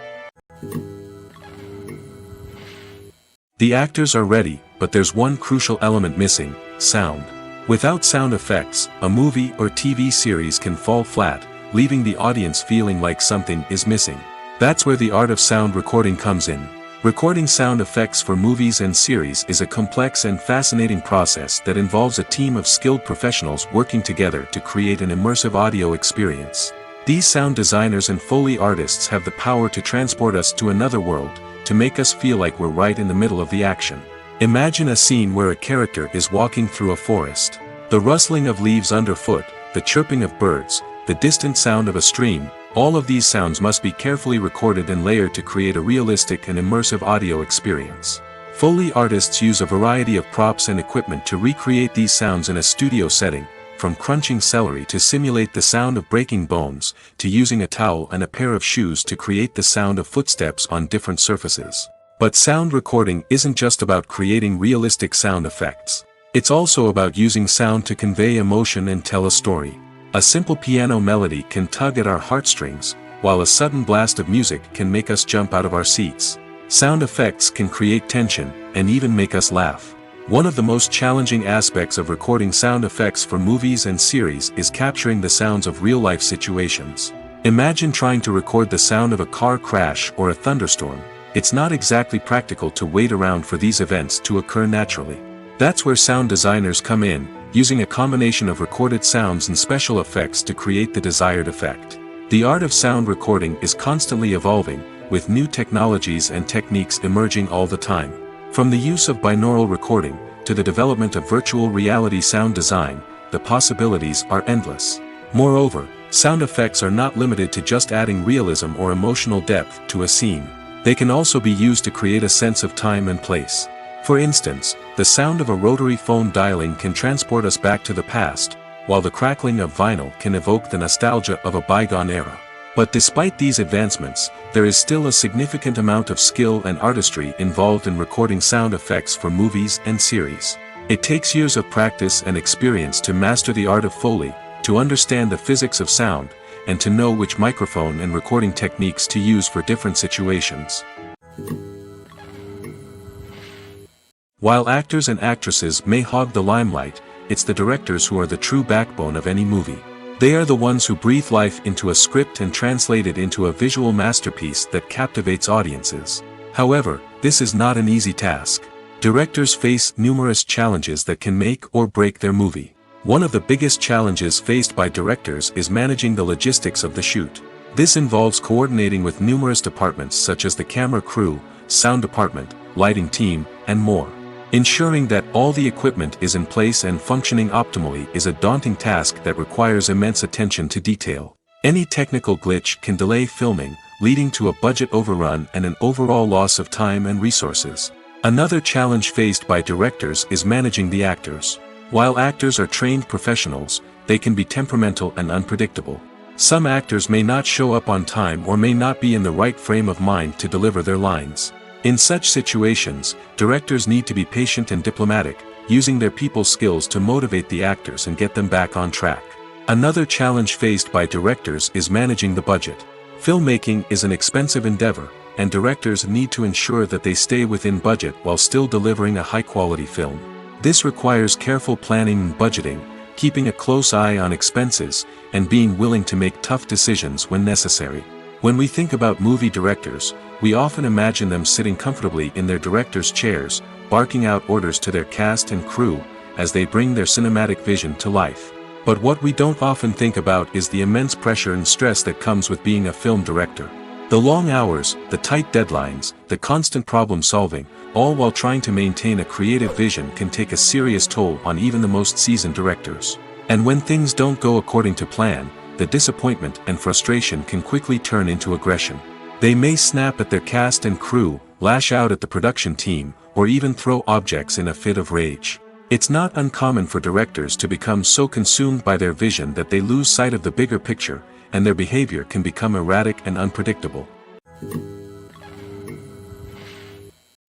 The actors are ready, but there's one crucial element missing: sound. Without sound effects, a movie or TV series can fall flat, leaving the audience feeling like something is missing. That's where the art of sound recording comes in. Recording sound effects for movies and series is a complex and fascinating process that involves a team of skilled professionals working together to create an immersive audio experience. These sound designers and Foley artists have the power to transport us to another world, to make us feel like we're right in the middle of the action. Imagine a scene where a character is walking through a forest. The rustling of leaves underfoot, the chirping of birds, the distant sound of a stream, all of these sounds must be carefully recorded and layered to create a realistic and immersive audio experience. Foley artists use a variety of props and equipment to recreate these sounds in a studio setting, from crunching celery to simulate the sound of breaking bones, to using a towel and a pair of shoes to create the sound of footsteps on different surfaces. But sound recording isn't just about creating realistic sound effects. It's also about using sound to convey emotion and tell a story. A simple piano melody can tug at our heartstrings, while a sudden blast of music can make us jump out of our seats. Sound effects can create tension, and even make us laugh. One of the most challenging aspects of recording sound effects for movies and series is capturing the sounds of real-life situations. Imagine trying to record the sound of a car crash or a thunderstorm. It's not exactly practical to wait around for these events to occur naturally. That's where sound designers come in, using a combination of recorded sounds and special effects to create the desired effect. The art of sound recording is constantly evolving, with new technologies and techniques emerging all the time. From the use of binaural recording, to the development of virtual reality sound design, the possibilities are endless. Moreover, sound effects are not limited to just adding realism or emotional depth to a scene. They can also be used to create a sense of time and place. For instance, the sound of a rotary phone dialing can transport us back to the past, while the crackling of vinyl can evoke the nostalgia of a bygone era. But despite these advancements, there is still a significant amount of skill and artistry involved in recording sound effects for movies and series. It takes years of practice and experience to master the art of Foley, to understand the physics of sound, and to know which microphone and recording techniques to use for different situations. While actors and actresses may hog the limelight, it's the directors who are the true backbone of any movie. They are the ones who breathe life into a script and translate it into a visual masterpiece that captivates audiences. However, this is not an easy task. Directors face numerous challenges that can make or break their movie. One of the biggest challenges faced by directors is managing the logistics of the shoot. This involves coordinating with numerous departments such as the camera crew, sound department, lighting team, and more. Ensuring that all the equipment is in place and functioning optimally is a daunting task that requires immense attention to detail. Any technical glitch can delay filming, leading to a budget overrun and an overall loss of time and resources. Another challenge faced by directors is managing the actors. While actors are trained professionals, they can be temperamental and unpredictable. Some actors may not show up on time or may not be in the right frame of mind to deliver their lines. In such situations, directors need to be patient and diplomatic, using their people skills to motivate the actors and get them back on track. Another challenge faced by directors is managing the budget. Filmmaking is an expensive endeavor, and directors need to ensure that they stay within budget while still delivering a high-quality film. This requires careful planning and budgeting, keeping a close eye on expenses, and being willing to make tough decisions when necessary. When we think about movie directors, we often imagine them sitting comfortably in their director's chairs, barking out orders to their cast and crew, as they bring their cinematic vision to life. But what we don't often think about is the immense pressure and stress that comes with being a film director. The long hours, the tight deadlines, the constant problem solving, all while trying to maintain a creative vision can take a serious toll on even the most seasoned directors. And when things don't go according to plan, the disappointment and frustration can quickly turn into aggression. They may snap at their cast and crew, lash out at the production team, or even throw objects in a fit of rage. It's not uncommon for directors to become so consumed by their vision that they lose sight of the bigger picture, and their behavior can become erratic and unpredictable.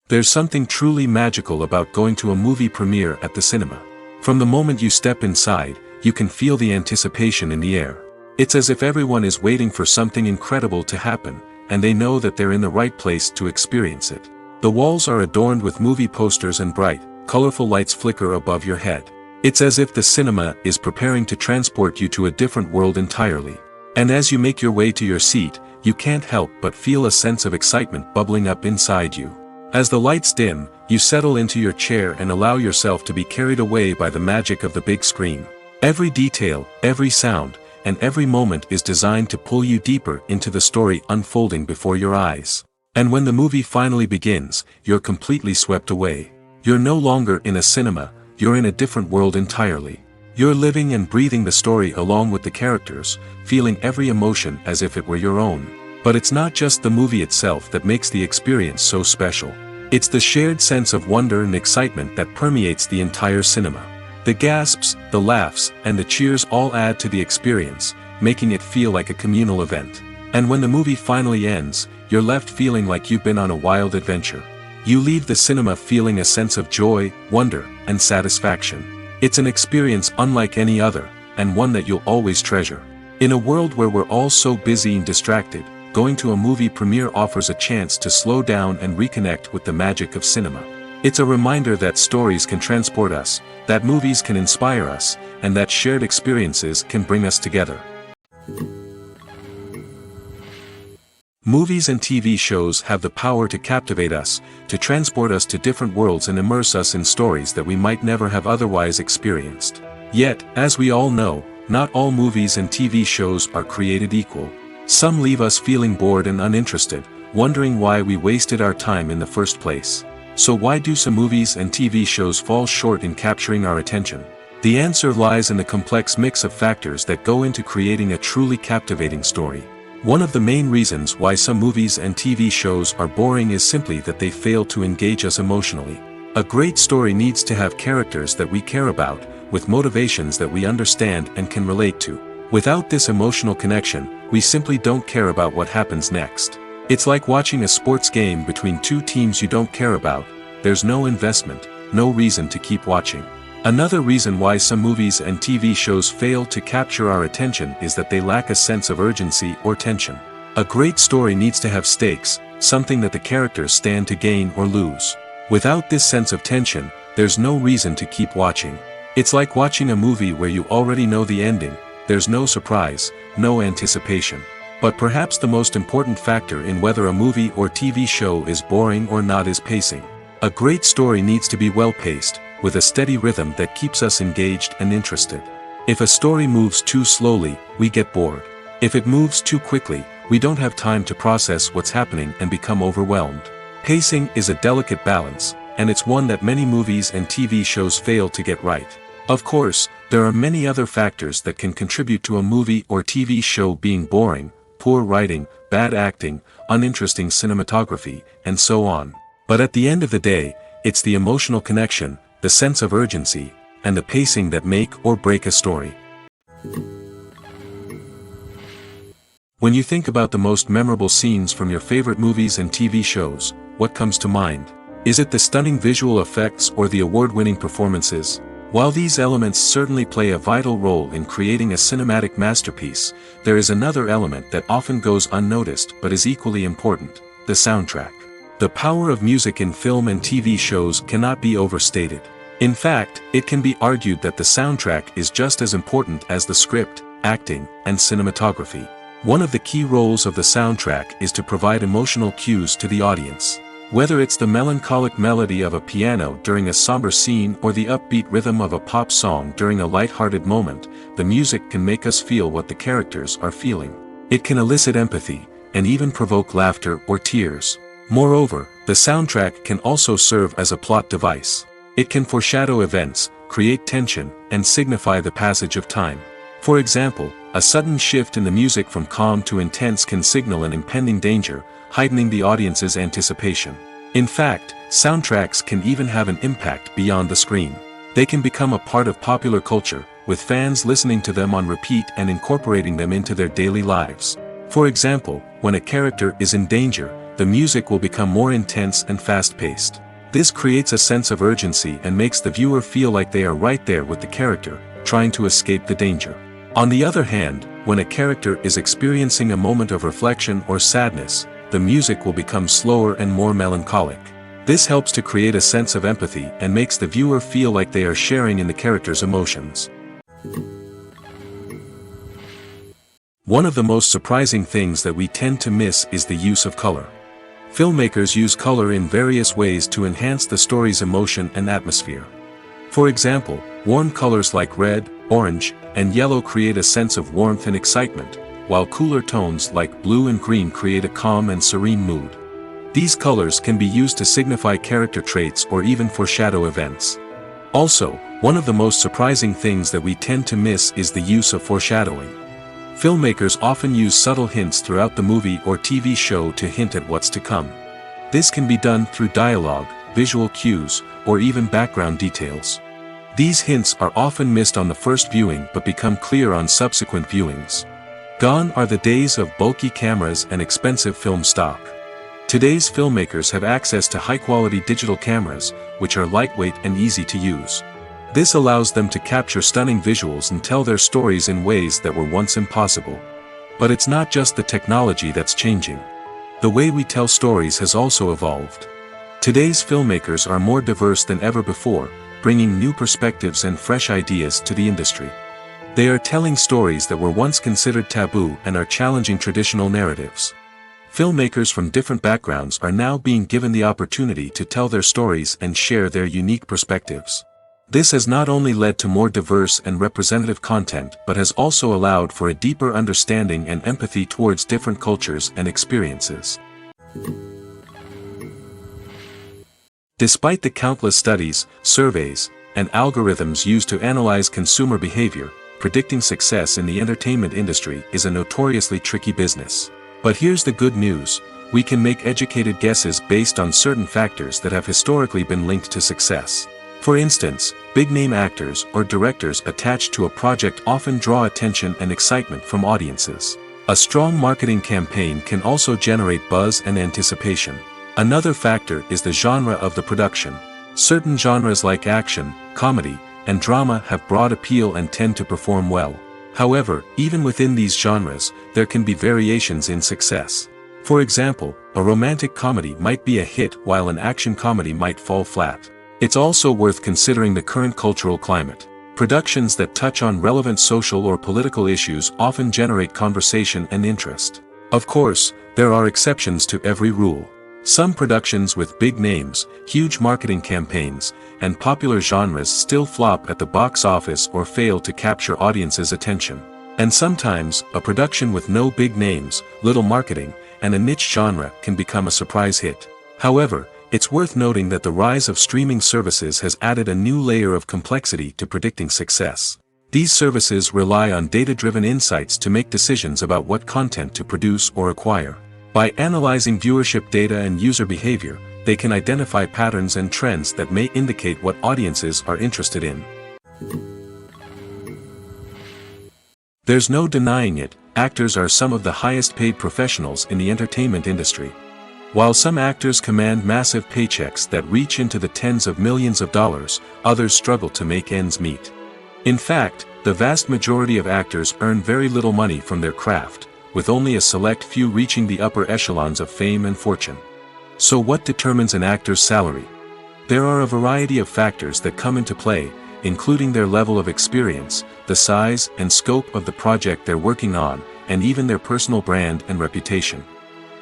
There's something truly magical about going to a movie premiere at the cinema. From the moment you step inside, you can feel the anticipation in the air. It's as if everyone is waiting for something incredible to happen, and they know that they're in the right place to experience it. The walls are adorned with movie posters and bright, colorful lights flicker above your head. It's as if the cinema is preparing to transport you to a different world entirely. And as you make your way to your seat, you can't help but feel a sense of excitement bubbling up inside you. As the lights dim, you settle into your chair and allow yourself to be carried away by the magic of the big screen. Every detail, every sound, and every moment is designed to pull you deeper into the story unfolding before your eyes. And when the movie finally begins, you're completely swept away. You're no longer in a cinema, you're in a different world entirely. You're living and breathing the story along with the characters, feeling every emotion as if it were your own. But it's not just the movie itself that makes the experience so special. It's the shared sense of wonder and excitement that permeates the entire cinema. The gasps, the laughs, and the cheers all add to the experience, making it feel like a communal event. And when the movie finally ends, you're left feeling like you've been on a wild adventure. You leave the cinema feeling a sense of joy, wonder, and satisfaction. It's an experience unlike any other, and one that you'll always treasure. In a world where we're all so busy and distracted, going to a movie premiere offers a chance to slow down and reconnect with the magic of cinema. It's a reminder that stories can transport us, that movies can inspire us, and that shared experiences can bring us together. Movies and TV shows have the power to captivate us, to transport us to different worlds and immerse us in stories that we might never have otherwise experienced. Yet, as we all know, not all movies and TV shows are created equal. Some leave us feeling bored and uninterested, wondering why we wasted our time in the first place. So why do some movies and TV shows fall short in capturing our attention? The answer lies in the complex mix of factors that go into creating a truly captivating story. One of the main reasons why some movies and TV shows are boring is simply that they fail to engage us emotionally. A great story needs to have characters that we care about, with motivations that we understand and can relate to. Without this emotional connection, we simply don't care about what happens next. It's like watching a sports game between two teams you don't care about. There's no investment, no reason to keep watching. Another reason why some movies and TV shows fail to capture our attention is that they lack a sense of urgency or tension. A great story needs to have stakes, something that the characters stand to gain or lose. Without this sense of tension, there's no reason to keep watching. It's like watching a movie where you already know the ending. There's no surprise, no anticipation. But perhaps the most important factor in whether a movie or TV show is boring or not is pacing. A great story needs to be well-paced, with a steady rhythm that keeps us engaged and interested. If a story moves too slowly, we get bored. If it moves too quickly, we don't have time to process what's happening and become overwhelmed. Pacing is a delicate balance, and it's one that many movies and TV shows fail to get right. Of course, there are many other factors that can contribute to a movie or TV show being boring: poor writing, bad acting, uninteresting cinematography, and so on. But at the end of the day, it's the emotional connection, the sense of urgency, and the pacing that make or break a story. When you think about the most memorable scenes from your favorite movies and TV shows, what comes to mind? Is it the stunning visual effects or the award-winning performances? While these elements certainly play a vital role in creating a cinematic masterpiece, there is another element that often goes unnoticed but is equally important: the soundtrack. The power of music in film and TV shows cannot be overstated. In fact, it can be argued that the soundtrack is just as important as the script, acting, and cinematography. One of the key roles of the soundtrack is to provide emotional cues to the audience. Whether it's the melancholic melody of a piano during a somber scene or the upbeat rhythm of a pop song during a light-hearted moment, the music can make us feel what the characters are feeling. It can elicit empathy, and even provoke laughter or tears. Moreover, the soundtrack can also serve as a plot device. It can foreshadow events, create tension, and signify the passage of time. For example, a sudden shift in the music from calm to intense can signal an impending danger, heightening the audience's anticipation. In fact, soundtracks can even have an impact beyond the screen. They can become a part of popular culture, with fans listening to them on repeat and incorporating them into their daily lives. For example, when a character is in danger, the music will become more intense and fast-paced. This creates a sense of urgency and makes the viewer feel like they are right there with the character, trying to escape the danger. On the other hand, when a character is experiencing a moment of reflection or sadness, the music will become slower and more melancholic. This helps to create a sense of empathy and makes the viewer feel like they are sharing in the character's emotions. One of the most surprising things that we tend to miss is the use of color. Filmmakers use color in various ways to enhance the story's emotion and atmosphere. For example, warm colors like red, orange, and yellow create a sense of warmth and excitement, while cooler tones like blue and green create a calm and serene mood. These colors can be used to signify character traits or even foreshadow events. Also, one of the most surprising things that we tend to miss is the use of foreshadowing. Filmmakers often use subtle hints throughout the movie or TV show to hint at what's to come. This can be done through dialogue, visual cues, or even background details. These hints are often missed on the first viewing but become clear on subsequent viewings. Gone are the days of bulky cameras and expensive film stock. Today's filmmakers have access to high-quality digital cameras, which are lightweight and easy to use. This allows them to capture stunning visuals and tell their stories in ways that were once impossible. But it's not just the technology that's changing. The way we tell stories has also evolved. Today's filmmakers are more diverse than ever before, bringing new perspectives and fresh ideas to the industry. They are telling stories that were once considered taboo and are challenging traditional narratives. Filmmakers from different backgrounds are now being given the opportunity to tell their stories and share their unique perspectives. This has not only led to more diverse and representative content but has also allowed for a deeper understanding and empathy towards different cultures and experiences. Despite the countless studies, surveys, and algorithms used to analyze consumer behavior, predicting success in the entertainment industry is a notoriously tricky business. But here's the good news: we can make educated guesses based on certain factors that have historically been linked to success. For instance, big-name actors or directors attached to a project often draw attention and excitement from audiences. A strong marketing campaign can also generate buzz and anticipation. Another factor is the genre of the production. Certain genres like action, comedy, and drama have broad appeal and tend to perform well. However, even within these genres, there can be variations in success. For example, a romantic comedy might be a hit while an action comedy might fall flat. It's also worth considering the current cultural climate. Productions that touch on relevant social or political issues often generate conversation and interest. Of course, there are exceptions to every rule. Some productions with big names, huge marketing campaigns, and popular genres still flop at the box office or fail to capture audiences' attention. And sometimes, a production with no big names, little marketing, and a niche genre can become a surprise hit. However, it's worth noting that the rise of streaming services has added a new layer of complexity to predicting success. These services rely on data-driven insights to make decisions about what content to produce or acquire. By analyzing viewership data and user behavior, they can identify patterns and trends that may indicate what audiences are interested in. There's no denying it, actors are some of the highest-paid professionals in the entertainment industry. While some actors command massive paychecks that reach into the tens of millions of dollars, others struggle to make ends meet. In fact, the vast majority of actors earn very little money from their craft, with only a select few reaching the upper echelons of fame and fortune. So what determines an actor's salary? There are a variety of factors that come into play, including their level of experience, the size and scope of the project they're working on, and even their personal brand and reputation.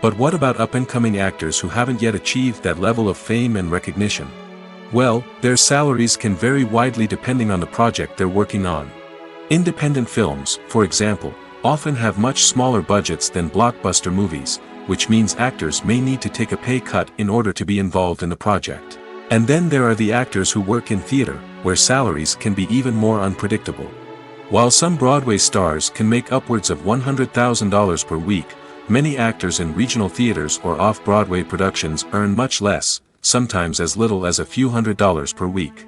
But what about up-and-coming actors who haven't yet achieved that level of fame and recognition? Well, their salaries can vary widely depending on the project they're working on. Independent films, for example, often have much smaller budgets than blockbuster movies, which means actors may need to take a pay cut in order to be involved in the project. And then there are the actors who work in theater, where salaries can be even more unpredictable. While some Broadway stars can make upwards of $100,000 per week, many actors in regional theaters or off-Broadway productions earn much less, sometimes as little as a few $100s per week.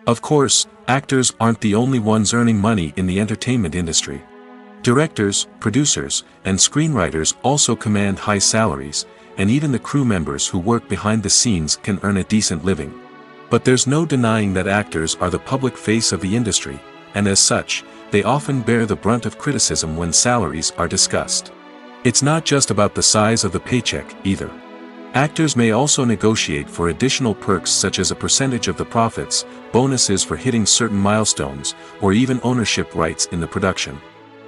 Of course, actors aren't the only ones earning money in the entertainment industry. Directors, producers, and screenwriters also command high salaries, and even the crew members who work behind the scenes can earn a decent living. But there's no denying that actors are the public face of the industry, and as such, they often bear the brunt of criticism when salaries are discussed. It's not just about the size of the paycheck, either. Actors may also negotiate for additional perks such as a percentage of the profits, bonuses for hitting certain milestones, or even ownership rights in the production.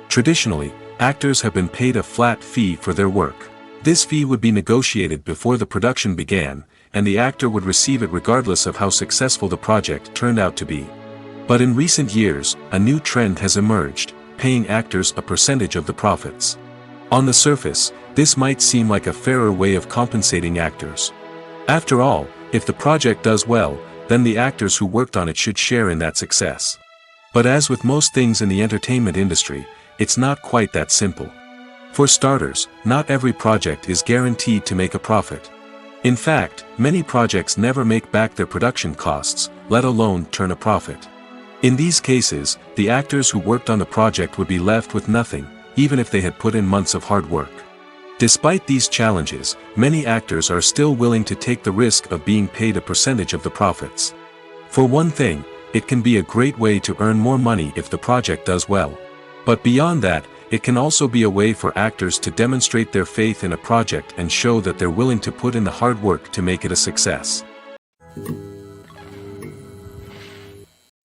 Traditionally, actors have been paid a flat fee for their work. This fee would be negotiated before the production began, and the actor would receive it regardless of how successful the project turned out to be. But in recent years, a new trend has emerged, paying actors a percentage of the profits. On the surface, this might seem like a fairer way of compensating actors. After all, if the project does well, then the actors who worked on it should share in that success. But as with most things in the entertainment industry, it's not quite that simple. For starters, not every project is guaranteed to make a profit. In fact, many projects never make back their production costs, let alone turn a profit. In these cases, the actors who worked on the project would be left with nothing, even if they had put in months of hard work. Despite these challenges, many actors are still willing to take the risk of being paid a percentage of the profits. For one thing, it can be a great way to earn more money if the project does well. But beyond that, it can also be a way for actors to demonstrate their faith in a project and show that they're willing to put in the hard work to make it a success.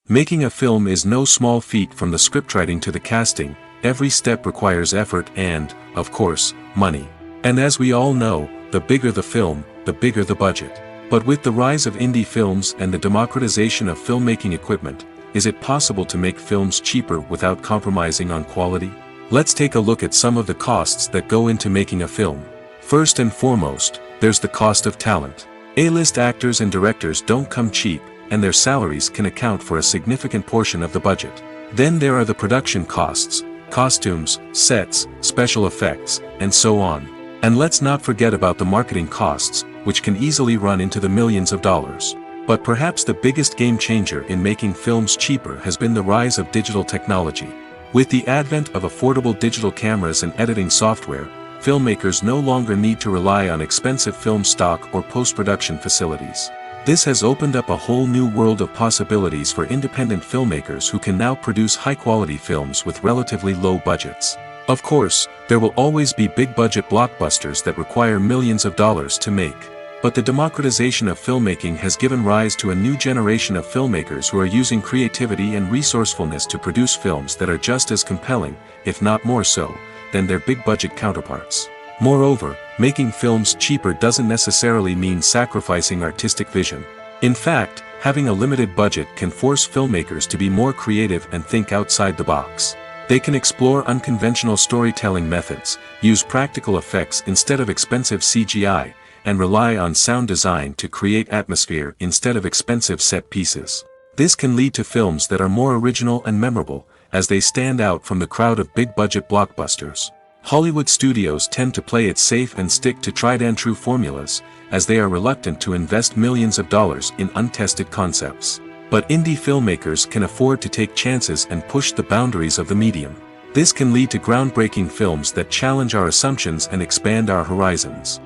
Making a film is no small feat. From the scriptwriting to the casting, every step requires effort and, of course, money. And as we all know, the bigger the film, the bigger the budget. But with the rise of indie films and the democratization of filmmaking equipment, is it possible to make films cheaper without compromising on quality? Let's take a look at some of the costs that go into making a film. First and foremost, there's the cost of talent. A-list actors and directors don't come cheap, and their salaries can account for a significant portion of the budget. Then there are the production costs, costumes, sets, special effects, and so on. And let's not forget about the marketing costs, which can easily run into the millions of dollars. But perhaps the biggest game changer in making films cheaper has been the rise of digital technology. With the advent of affordable digital cameras and editing software, filmmakers no longer need to rely on expensive film stock or post-production facilities. This has opened up a whole new world of possibilities for independent filmmakers who can now produce high-quality films with relatively low budgets. Of course, there will always be big-budget blockbusters that require millions of dollars to make. But the democratization of filmmaking has given rise to a new generation of filmmakers who are using creativity and resourcefulness to produce films that are just as compelling, if not more so, than their big-budget counterparts. Moreover, making films cheaper doesn't necessarily mean sacrificing artistic vision. In fact, having a limited budget can force filmmakers to be more creative and think outside the box. They can explore unconventional storytelling methods, use practical effects instead of expensive CGI, and rely on sound design to create atmosphere instead of expensive set pieces. This can lead to films that are more original and memorable, as they stand out from the crowd of big-budget blockbusters. Hollywood studios tend to play it safe and stick to tried-and-true formulas, as they are reluctant to invest millions of dollars in untested concepts. But indie filmmakers can afford to take chances and push the boundaries of the medium. This can lead to groundbreaking films that challenge our assumptions and expand our horizons.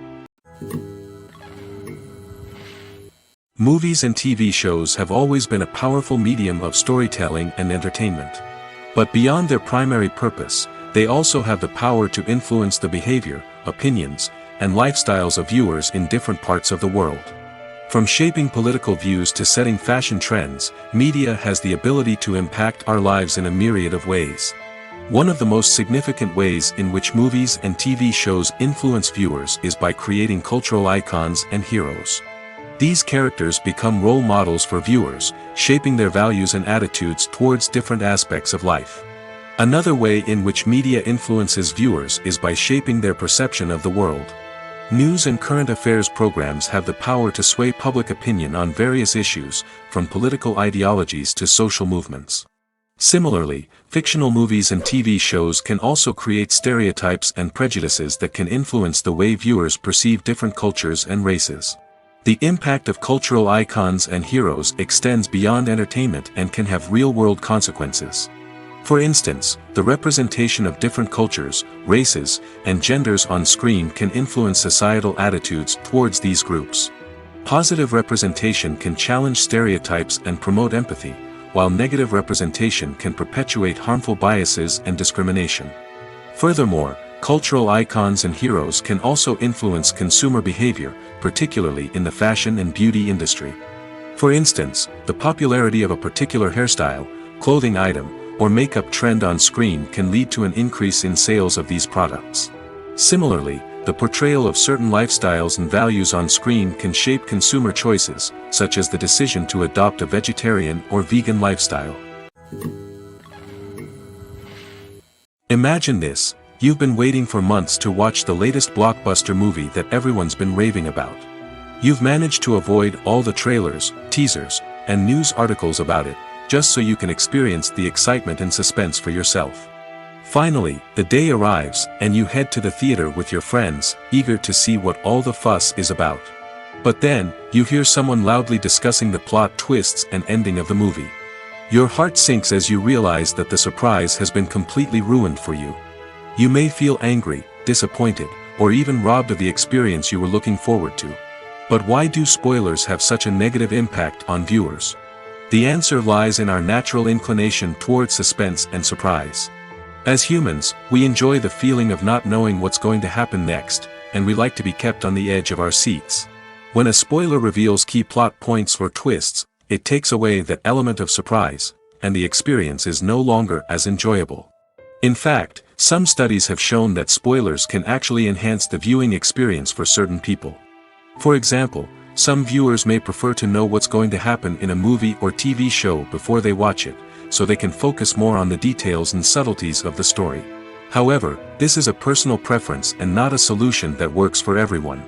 Movies and TV shows have always been a powerful medium of storytelling and entertainment. But beyond their primary purpose, they also have the power to influence the behavior, opinions, and lifestyles of viewers in different parts of the world. From shaping political views to setting fashion trends, media has the ability to impact our lives in a myriad of ways. One of the most significant ways in which movies and TV shows influence viewers is by creating cultural icons and heroes. These characters become role models for viewers, shaping their values and attitudes towards different aspects of life. Another way in which media influences viewers is by shaping their perception of the world. News and current affairs programs have the power to sway public opinion on various issues, from political ideologies to social movements. Similarly, fictional movies and TV shows can also create stereotypes and prejudices that can influence the way viewers perceive different cultures and races. The impact of cultural icons and heroes extends beyond entertainment and can have real-world consequences. For instance, the representation of different cultures, races, and genders on screen can influence societal attitudes towards these groups. Positive representation can challenge stereotypes and promote empathy, while negative representation can perpetuate harmful biases and discrimination. Furthermore, cultural icons and heroes can also influence consumer behavior, particularly in the fashion and beauty industry. For instance, the popularity of a particular hairstyle, clothing item, or makeup trend on screen can lead to an increase in sales of these products. Similarly, the portrayal of certain lifestyles and values on screen can shape consumer choices, such as the decision to adopt a vegetarian or vegan lifestyle. Imagine this: you've been waiting for months to watch the latest blockbuster movie that everyone's been raving about. You've managed to avoid all the trailers, teasers, and news articles about it, just so you can experience the excitement and suspense for yourself. Finally, the day arrives, and you head to the theater with your friends, eager to see what all the fuss is about. But then, you hear someone loudly discussing the plot twists and ending of the movie. Your heart sinks as you realize that the surprise has been completely ruined for you. You may feel angry, disappointed, or even robbed of the experience you were looking forward to. But why do spoilers have such a negative impact on viewers? The answer lies in our natural inclination towards suspense and surprise. As humans, we enjoy the feeling of not knowing what's going to happen next, and we like to be kept on the edge of our seats. When a spoiler reveals key plot points or twists, it takes away that element of surprise, and the experience is no longer as enjoyable. In fact, some studies have shown that spoilers can actually enhance the viewing experience for certain people. For example, some viewers may prefer to know what's going to happen in a movie or TV show before they watch it, so they can focus more on the details and subtleties of the story. However, this is a personal preference and not a solution that works for everyone.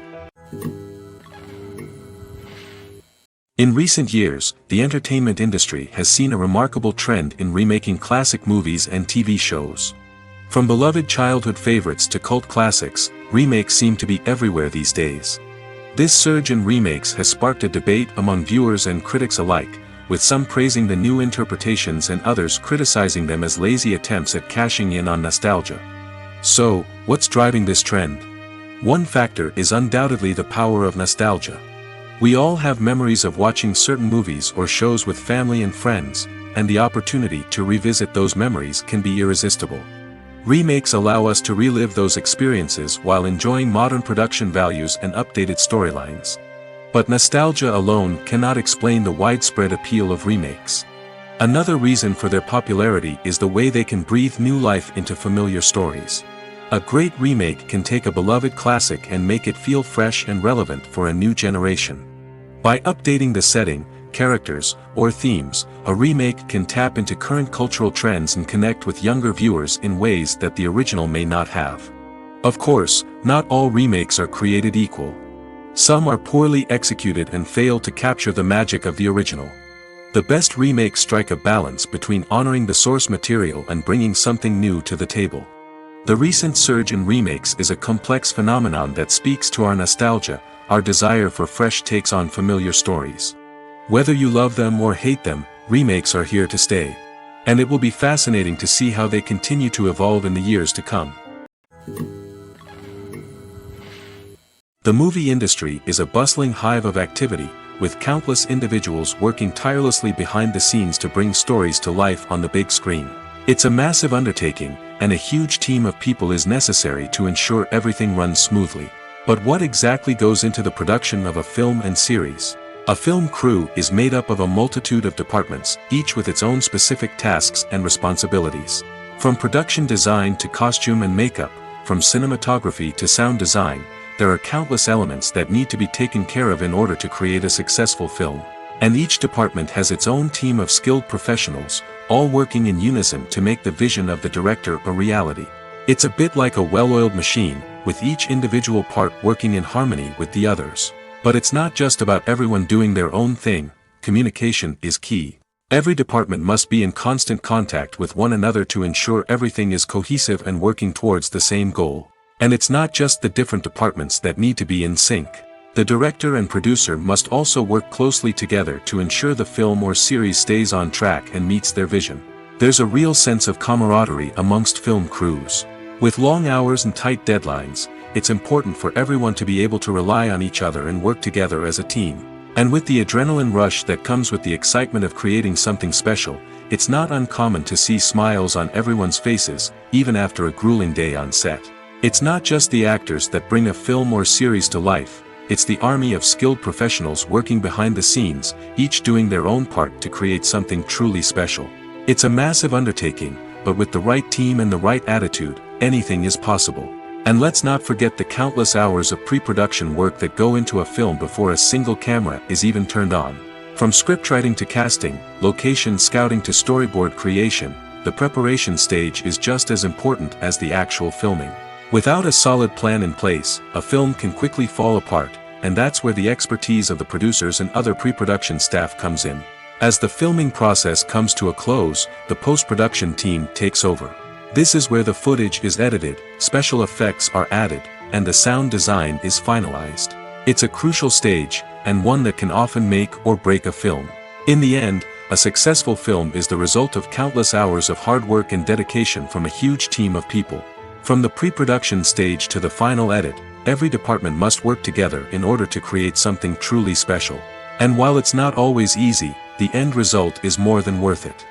In recent years, the entertainment industry has seen a remarkable trend in remaking classic movies and TV shows. From beloved childhood favorites to cult classics, remakes seem to be everywhere these days. This surge in remakes has sparked a debate among viewers and critics alike, with some praising the new interpretations and others criticizing them as lazy attempts at cashing in on nostalgia. So, what's driving this trend? One factor is undoubtedly the power of nostalgia. We all have memories of watching certain movies or shows with family and friends, and the opportunity to revisit those memories can be irresistible. Remakes allow us to relive those experiences while enjoying modern production values and updated storylines. But nostalgia alone cannot explain the widespread appeal of remakes. Another reason for their popularity is the way they can breathe new life into familiar stories. A great remake can take a beloved classic and make it feel fresh and relevant for a new generation. By updating the setting, characters, or themes, a remake can tap into current cultural trends and connect with younger viewers in ways that the original may not have. Of course, not all remakes are created equal. Some are poorly executed and fail to capture the magic of the original. The best remakes strike a balance between honoring the source material and bringing something new to the table. The recent surge in remakes is a complex phenomenon that speaks to our nostalgia, our desire for fresh takes on familiar stories. Whether you love them or hate them, remakes are here to stay. And it will be fascinating to see how they continue to evolve in the years to come. The movie industry is a bustling hive of activity, with countless individuals working tirelessly behind the scenes to bring stories to life on the big screen. It's a massive undertaking, and a huge team of people is necessary to ensure everything runs smoothly. But what exactly goes into the production of a film and series? A film crew is made up of a multitude of departments, each with its own specific tasks and responsibilities. From production design to costume and makeup, from cinematography to sound design, there are countless elements that need to be taken care of in order to create a successful film. And each department has its own team of skilled professionals, all working in unison to make the vision of the director a reality. It's a bit like a well-oiled machine, with each individual part working in harmony with the others. But it's not just about everyone doing their own thing. Communication is key. Every department must be in constant contact with one another to ensure everything is cohesive and working towards the same goal. And it's not just the different departments that need to be in sync. The director and producer must also work closely together to ensure the film or series stays on track and meets their vision. There's a real sense of camaraderie amongst film crews. With long hours and tight deadlines, it's important for everyone to be able to rely on each other and work together as a team. And with the adrenaline rush that comes with the excitement of creating something special, it's not uncommon to see smiles on everyone's faces, even after a grueling day on set. It's not just the actors that bring a film or series to life, it's the army of skilled professionals working behind the scenes, each doing their own part to create something truly special. It's a massive undertaking, but with the right team and the right attitude, anything is possible. And let's not forget the countless hours of pre-production work that go into a film before a single camera is even turned on. From scriptwriting to casting, location scouting to storyboard creation, the preparation stage is just as important as the actual filming. Without a solid plan in place, a film can quickly fall apart, and that's where the expertise of the producers and other pre-production staff comes in. As the filming process comes to a close, the post-production team takes over. This is where the footage is edited, special effects are added, and the sound design is finalized. It's a crucial stage, and one that can often make or break a film. In the end, a successful film is the result of countless hours of hard work and dedication from a huge team of people. From the pre-production stage to the final edit, every department must work together in order to create something truly special. And while it's not always easy, the end result is more than worth it.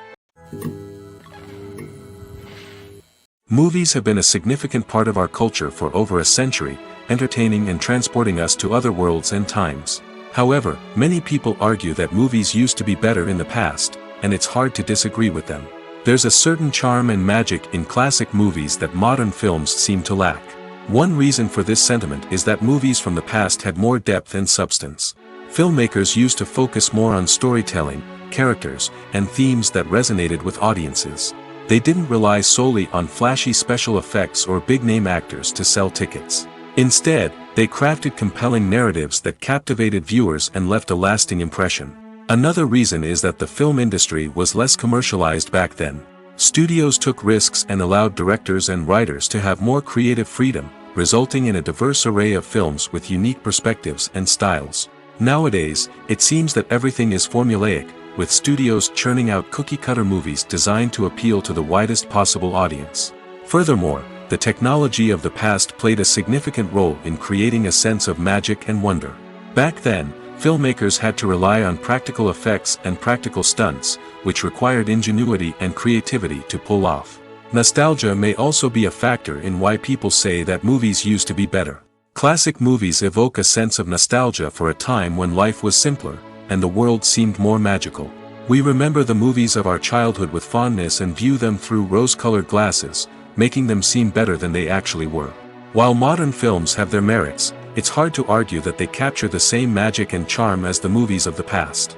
Movies have been a significant part of our culture for over a century, entertaining and transporting us to other worlds and times. However, many people argue that movies used to be better in the past, and it's hard to disagree with them. There's a certain charm and magic in classic movies that modern films seem to lack. One reason for this sentiment is that movies from the past had more depth and substance. Filmmakers used to focus more on storytelling, characters, and themes that resonated with audiences. They didn't rely solely on flashy special effects or big-name actors to sell tickets. Instead, they crafted compelling narratives that captivated viewers and left a lasting impression. Another reason is that the film industry was less commercialized back then. Studios took risks and allowed directors and writers to have more creative freedom, resulting in a diverse array of films with unique perspectives and styles. Nowadays, it seems that everything is formulaic, with studios churning out cookie-cutter movies designed to appeal to the widest possible audience. Furthermore, the technology of the past played a significant role in creating a sense of magic and wonder. Back then, filmmakers had to rely on practical effects and practical stunts, which required ingenuity and creativity to pull off. Nostalgia may also be a factor in why people say that movies used to be better. Classic movies evoke a sense of nostalgia for a time when life was simpler, and the world seemed more magical. We remember the movies of our childhood with fondness and view them through rose-colored glasses, making them seem better than they actually were. While modern films have their merits, it's hard to argue that they capture the same magic and charm as the movies of the past.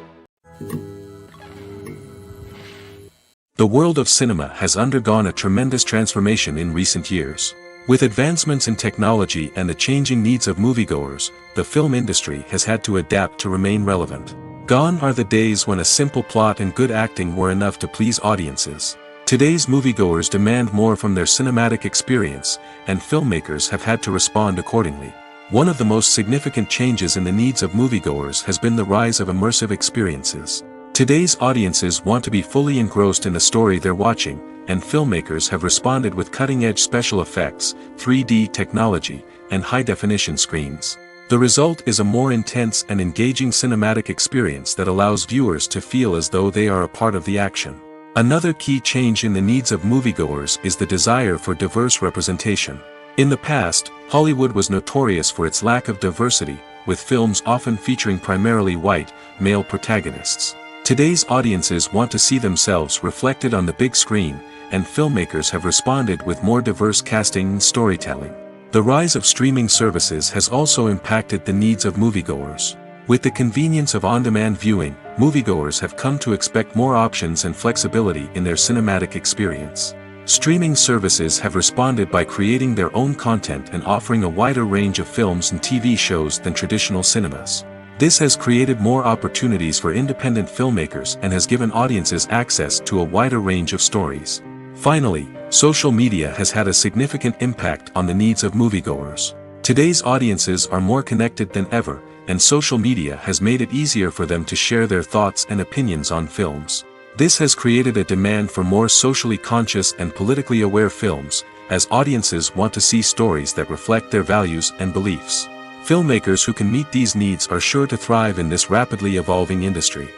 The world of cinema has undergone a tremendous transformation in recent years. With advancements in technology and the changing needs of moviegoers, the film industry has had to adapt to remain relevant. Gone are the days when a simple plot and good acting were enough to please audiences. Today's moviegoers demand more from their cinematic experience, and filmmakers have had to respond accordingly. One of the most significant changes in the needs of moviegoers has been the rise of immersive experiences. Today's audiences want to be fully engrossed in the story they're watching, and filmmakers have responded with cutting-edge special effects, 3D technology, and high-definition screens. The result is a more intense and engaging cinematic experience that allows viewers to feel as though they are a part of the action. Another key change in the needs of moviegoers is the desire for diverse representation. In the past, Hollywood was notorious for its lack of diversity, with films often featuring primarily white, male protagonists. Today's audiences want to see themselves reflected on the big screen, and filmmakers have responded with more diverse casting and storytelling. The rise of streaming services has also impacted the needs of moviegoers. With the convenience of on-demand viewing, moviegoers have come to expect more options and flexibility in their cinematic experience. Streaming services have responded by creating their own content and offering a wider range of films and TV shows than traditional cinemas. This has created more opportunities for independent filmmakers and has given audiences access to a wider range of stories. Finally, social media has had a significant impact on the needs of moviegoers. Today's audiences are more connected than ever, and social media has made it easier for them to share their thoughts and opinions on films. This has created a demand for more socially conscious and politically aware films, as audiences want to see stories that reflect their values and beliefs. Filmmakers who can meet these needs are sure to thrive in this rapidly evolving industry.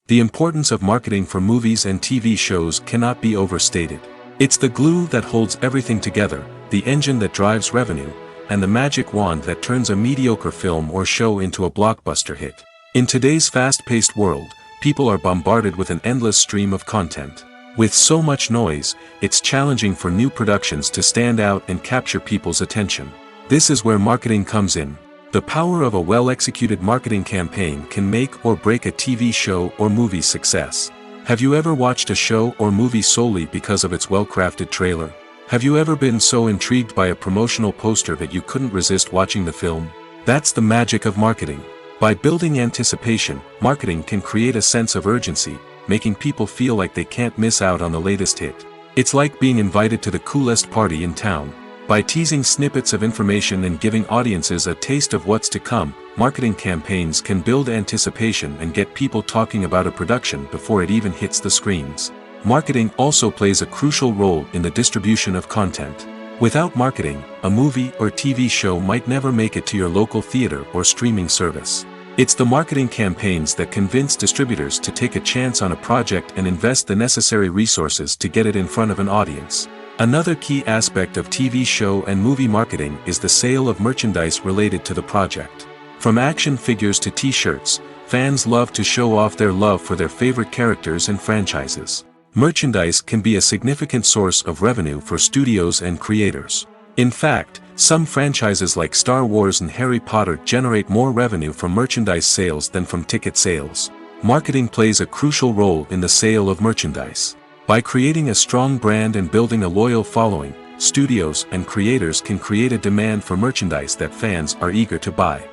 The importance of marketing for movies and TV shows cannot be overstated. It's the glue that holds everything together, the engine that drives revenue, and the magic wand that turns a mediocre film or show into a blockbuster hit. In today's fast-paced world, people are bombarded with an endless stream of content. With so much noise, it's challenging for new productions to stand out and capture people's attention. This is where marketing comes in. The power of a well-executed marketing campaign can make or break a TV show or movie's success. Have you ever watched a show or movie solely because of its well-crafted trailer? Have you ever been so intrigued by a promotional poster that you couldn't resist watching the film? That's the magic of marketing. By building anticipation, marketing can create a sense of urgency, making people feel like they can't miss out on the latest hit. It's like being invited to the coolest party in town. By teasing snippets of information and giving audiences a taste of what's to come, marketing campaigns can build anticipation and get people talking about a production before it even hits the screens. Marketing also plays a crucial role in the distribution of content. Without marketing, a movie or TV show might never make it to your local theater or streaming service. It's the marketing campaigns that convince distributors to take a chance on a project and invest the necessary resources to get it in front of an audience. Another key aspect of TV show and movie marketing is the sale of merchandise related to the project. From action figures to t-shirts, fans love to show off their love for their favorite characters and franchises. Merchandise can be a significant source of revenue for studios and creators. In fact, some franchises like Star Wars and Harry Potter generate more revenue from merchandise sales than from ticket sales. Marketing plays a crucial role in the sale of merchandise. By creating a strong brand and building a loyal following, studios and creators can create a demand for merchandise that fans are eager to buy.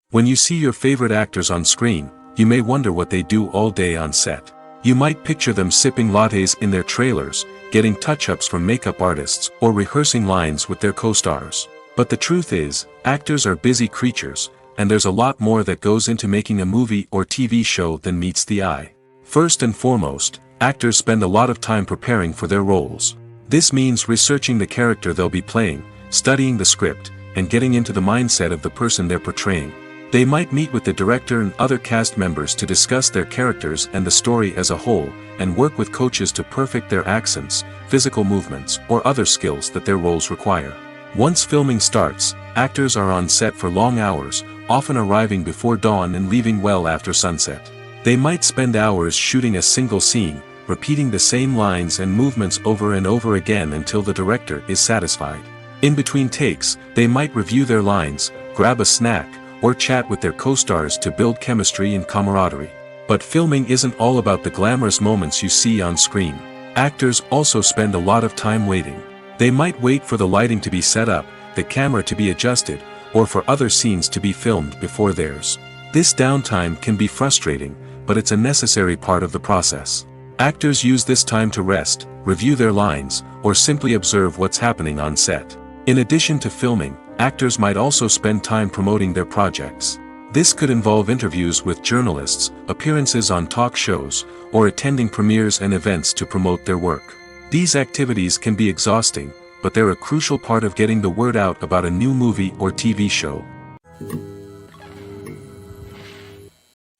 When you see your favorite actors on screen, you may wonder what they do all day on set. You might picture them sipping lattes in their trailers, getting touch-ups from makeup artists, or rehearsing lines with their co-stars. But the truth is, actors are busy creatures, and there's a lot more that goes into making a movie or TV show than meets the eye. First and foremost, actors spend a lot of time preparing for their roles. This means researching the character they'll be playing, studying the script, and getting into the mindset of the person they're portraying. They might meet with the director and other cast members to discuss their characters and the story as a whole, and work with coaches to perfect their accents, physical movements, or other skills that their roles require. Once filming starts, actors are on set for long hours, often arriving before dawn and leaving well after sunset. They might spend hours shooting a single scene, repeating the same lines and movements over and over again until the director is satisfied. In between takes, they might review their lines, grab a snack, or chat with their co-stars to build chemistry and camaraderie. But filming isn't all about the glamorous moments you see on screen. Actors also spend a lot of time waiting. They might wait for the lighting to be set up, the camera to be adjusted, or for other scenes to be filmed before theirs. This downtime can be frustrating, but it's a necessary part of the process. Actors use this time to rest, review their lines, or simply observe what's happening on set. In addition to filming, actors might also spend time promoting their projects. This could involve interviews with journalists, appearances on talk shows, or attending premieres and events to promote their work. These activities can be exhausting, but they're a crucial part of getting the word out about a new movie or TV show.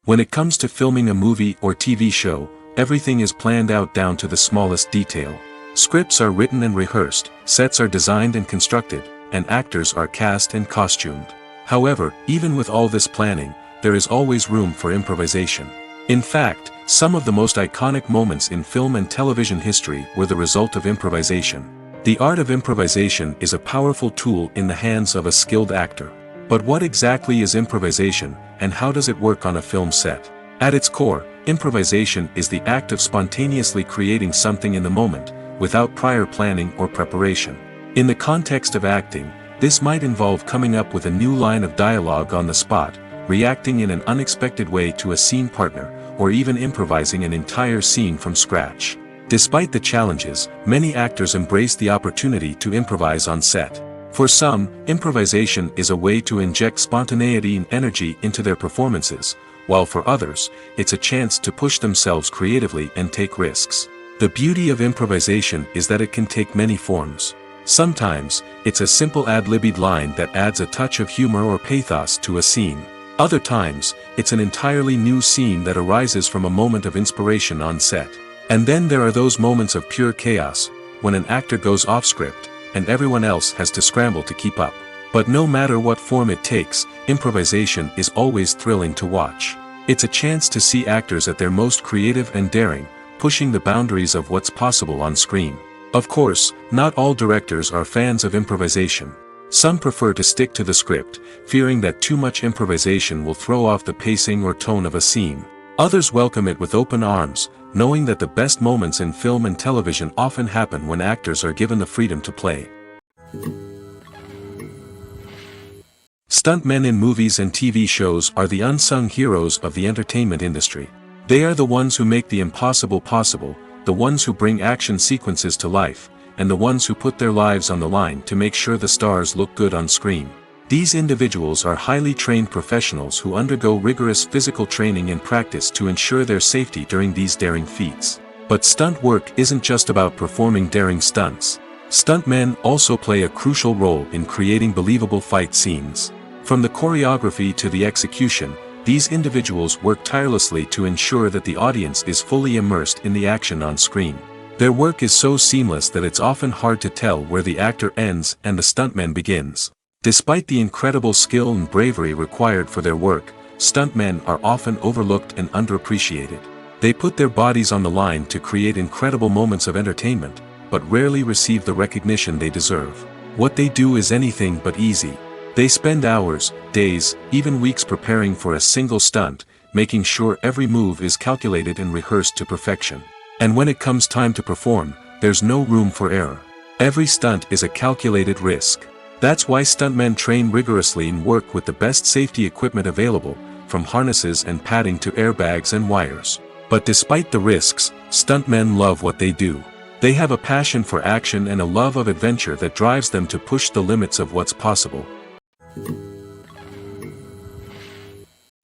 When it comes to filming a movie or TV show, everything is planned out down to the smallest detail. Scripts are written and rehearsed, sets are designed and constructed, and actors are cast and costumed. However, even with all this planning, there is always room for improvisation. In fact, some of the most iconic moments in film and television history were the result of improvisation. The art of improvisation is a powerful tool in the hands of a skilled actor. But what exactly is improvisation, and how does it work on a film set? At its core, improvisation is the act of spontaneously creating something in the moment, without prior planning or preparation. In the context of acting, this might involve coming up with a new line of dialogue on the spot, reacting in an unexpected way to a scene partner, or even improvising an entire scene from scratch. Despite the challenges, many actors embrace the opportunity to improvise on set. For some, improvisation is a way to inject spontaneity and energy into their performances, while for others, it's a chance to push themselves creatively and take risks. The beauty of improvisation is that it can take many forms. Sometimes, it's a simple ad-libbed line that adds a touch of humor or pathos to a scene. Other times, it's an entirely new scene that arises from a moment of inspiration on set. And then there are those moments of pure chaos, when an actor goes off script, and everyone else has to scramble to keep up. But no matter what form it takes, improvisation is always thrilling to watch. It's a chance to see actors at their most creative and daring, pushing the boundaries of what's possible on screen. Of course, not all directors are fans of improvisation. Some prefer to stick to the script, fearing that too much improvisation will throw off the pacing or tone of a scene. Others welcome it with open arms, knowing that the best moments in film and television often happen when actors are given the freedom to play. Stuntmen in movies and TV shows are the unsung heroes of the entertainment industry. They are the ones who make the impossible possible, the ones who bring action sequences to life, and the ones who put their lives on the line to make sure the stars look good on screen. These individuals are highly trained professionals who undergo rigorous physical training and practice to ensure their safety during these daring feats. But stunt work isn't just about performing daring stunts. Stuntmen also play a crucial role in creating believable fight scenes. From the choreography to the execution, these individuals work tirelessly to ensure that the audience is fully immersed in the action on screen. Their work is so seamless that it's often hard to tell where the actor ends and the stuntman begins. Despite the incredible skill and bravery required for their work, stuntmen are often overlooked and underappreciated. They put their bodies on the line to create incredible moments of entertainment, but rarely receive the recognition they deserve. What they do is anything but easy. They spend hours, days, even weeks preparing for a single stunt, making sure every move is calculated and rehearsed to perfection. And when it comes time to perform, there's no room for error. Every stunt is a calculated risk. That's why stuntmen train rigorously and work with the best safety equipment available, from harnesses and padding to airbags and wires. But despite the risks, stuntmen love what they do. They have a passion for action and a love of adventure that drives them to push the limits of what's possible.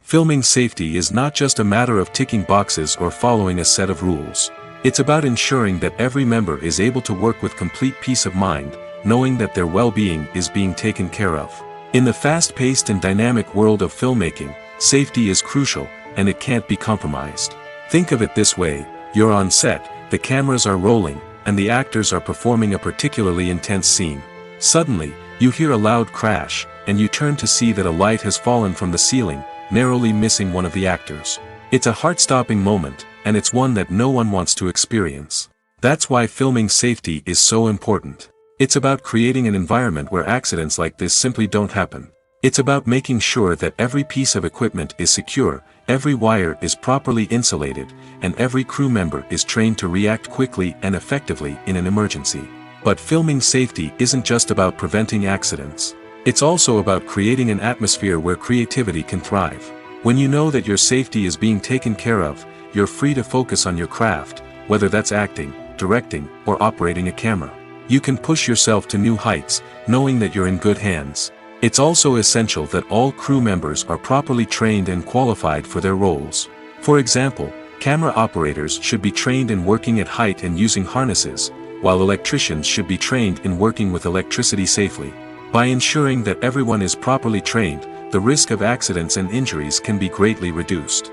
Filming safety is not just a matter of ticking boxes or following a set of rules. It's about ensuring that every member is able to work with complete peace of mind, knowing that their well-being is being taken care of. In the fast-paced and dynamic world of filmmaking, safety is crucial, and it can't be compromised. Think of it this way: you're on set, the cameras are rolling, and the actors are performing a particularly intense scene. Suddenly, you hear a loud crash, and you turn to see that a light has fallen from the ceiling, narrowly missing one of the actors. It's a heart-stopping moment, and it's one that no one wants to experience. That's why filming safety is so important. It's about creating an environment where accidents like this simply don't happen. It's about making sure that every piece of equipment is secure, every wire is properly insulated, and every crew member is trained to react quickly and effectively in an emergency. But filming safety isn't just about preventing accidents. It's also about creating an atmosphere where creativity can thrive. When you know that your safety is being taken care of, you're free to focus on your craft, whether that's acting, directing, or operating a camera. You can push yourself to new heights, knowing that you're in good hands. It's also essential that all crew members are properly trained and qualified for their roles. For example, camera operators should be trained in working at height and using harnesses, while electricians should be trained in working with electricity safely. By ensuring that everyone is properly trained, the risk of accidents and injuries can be greatly reduced.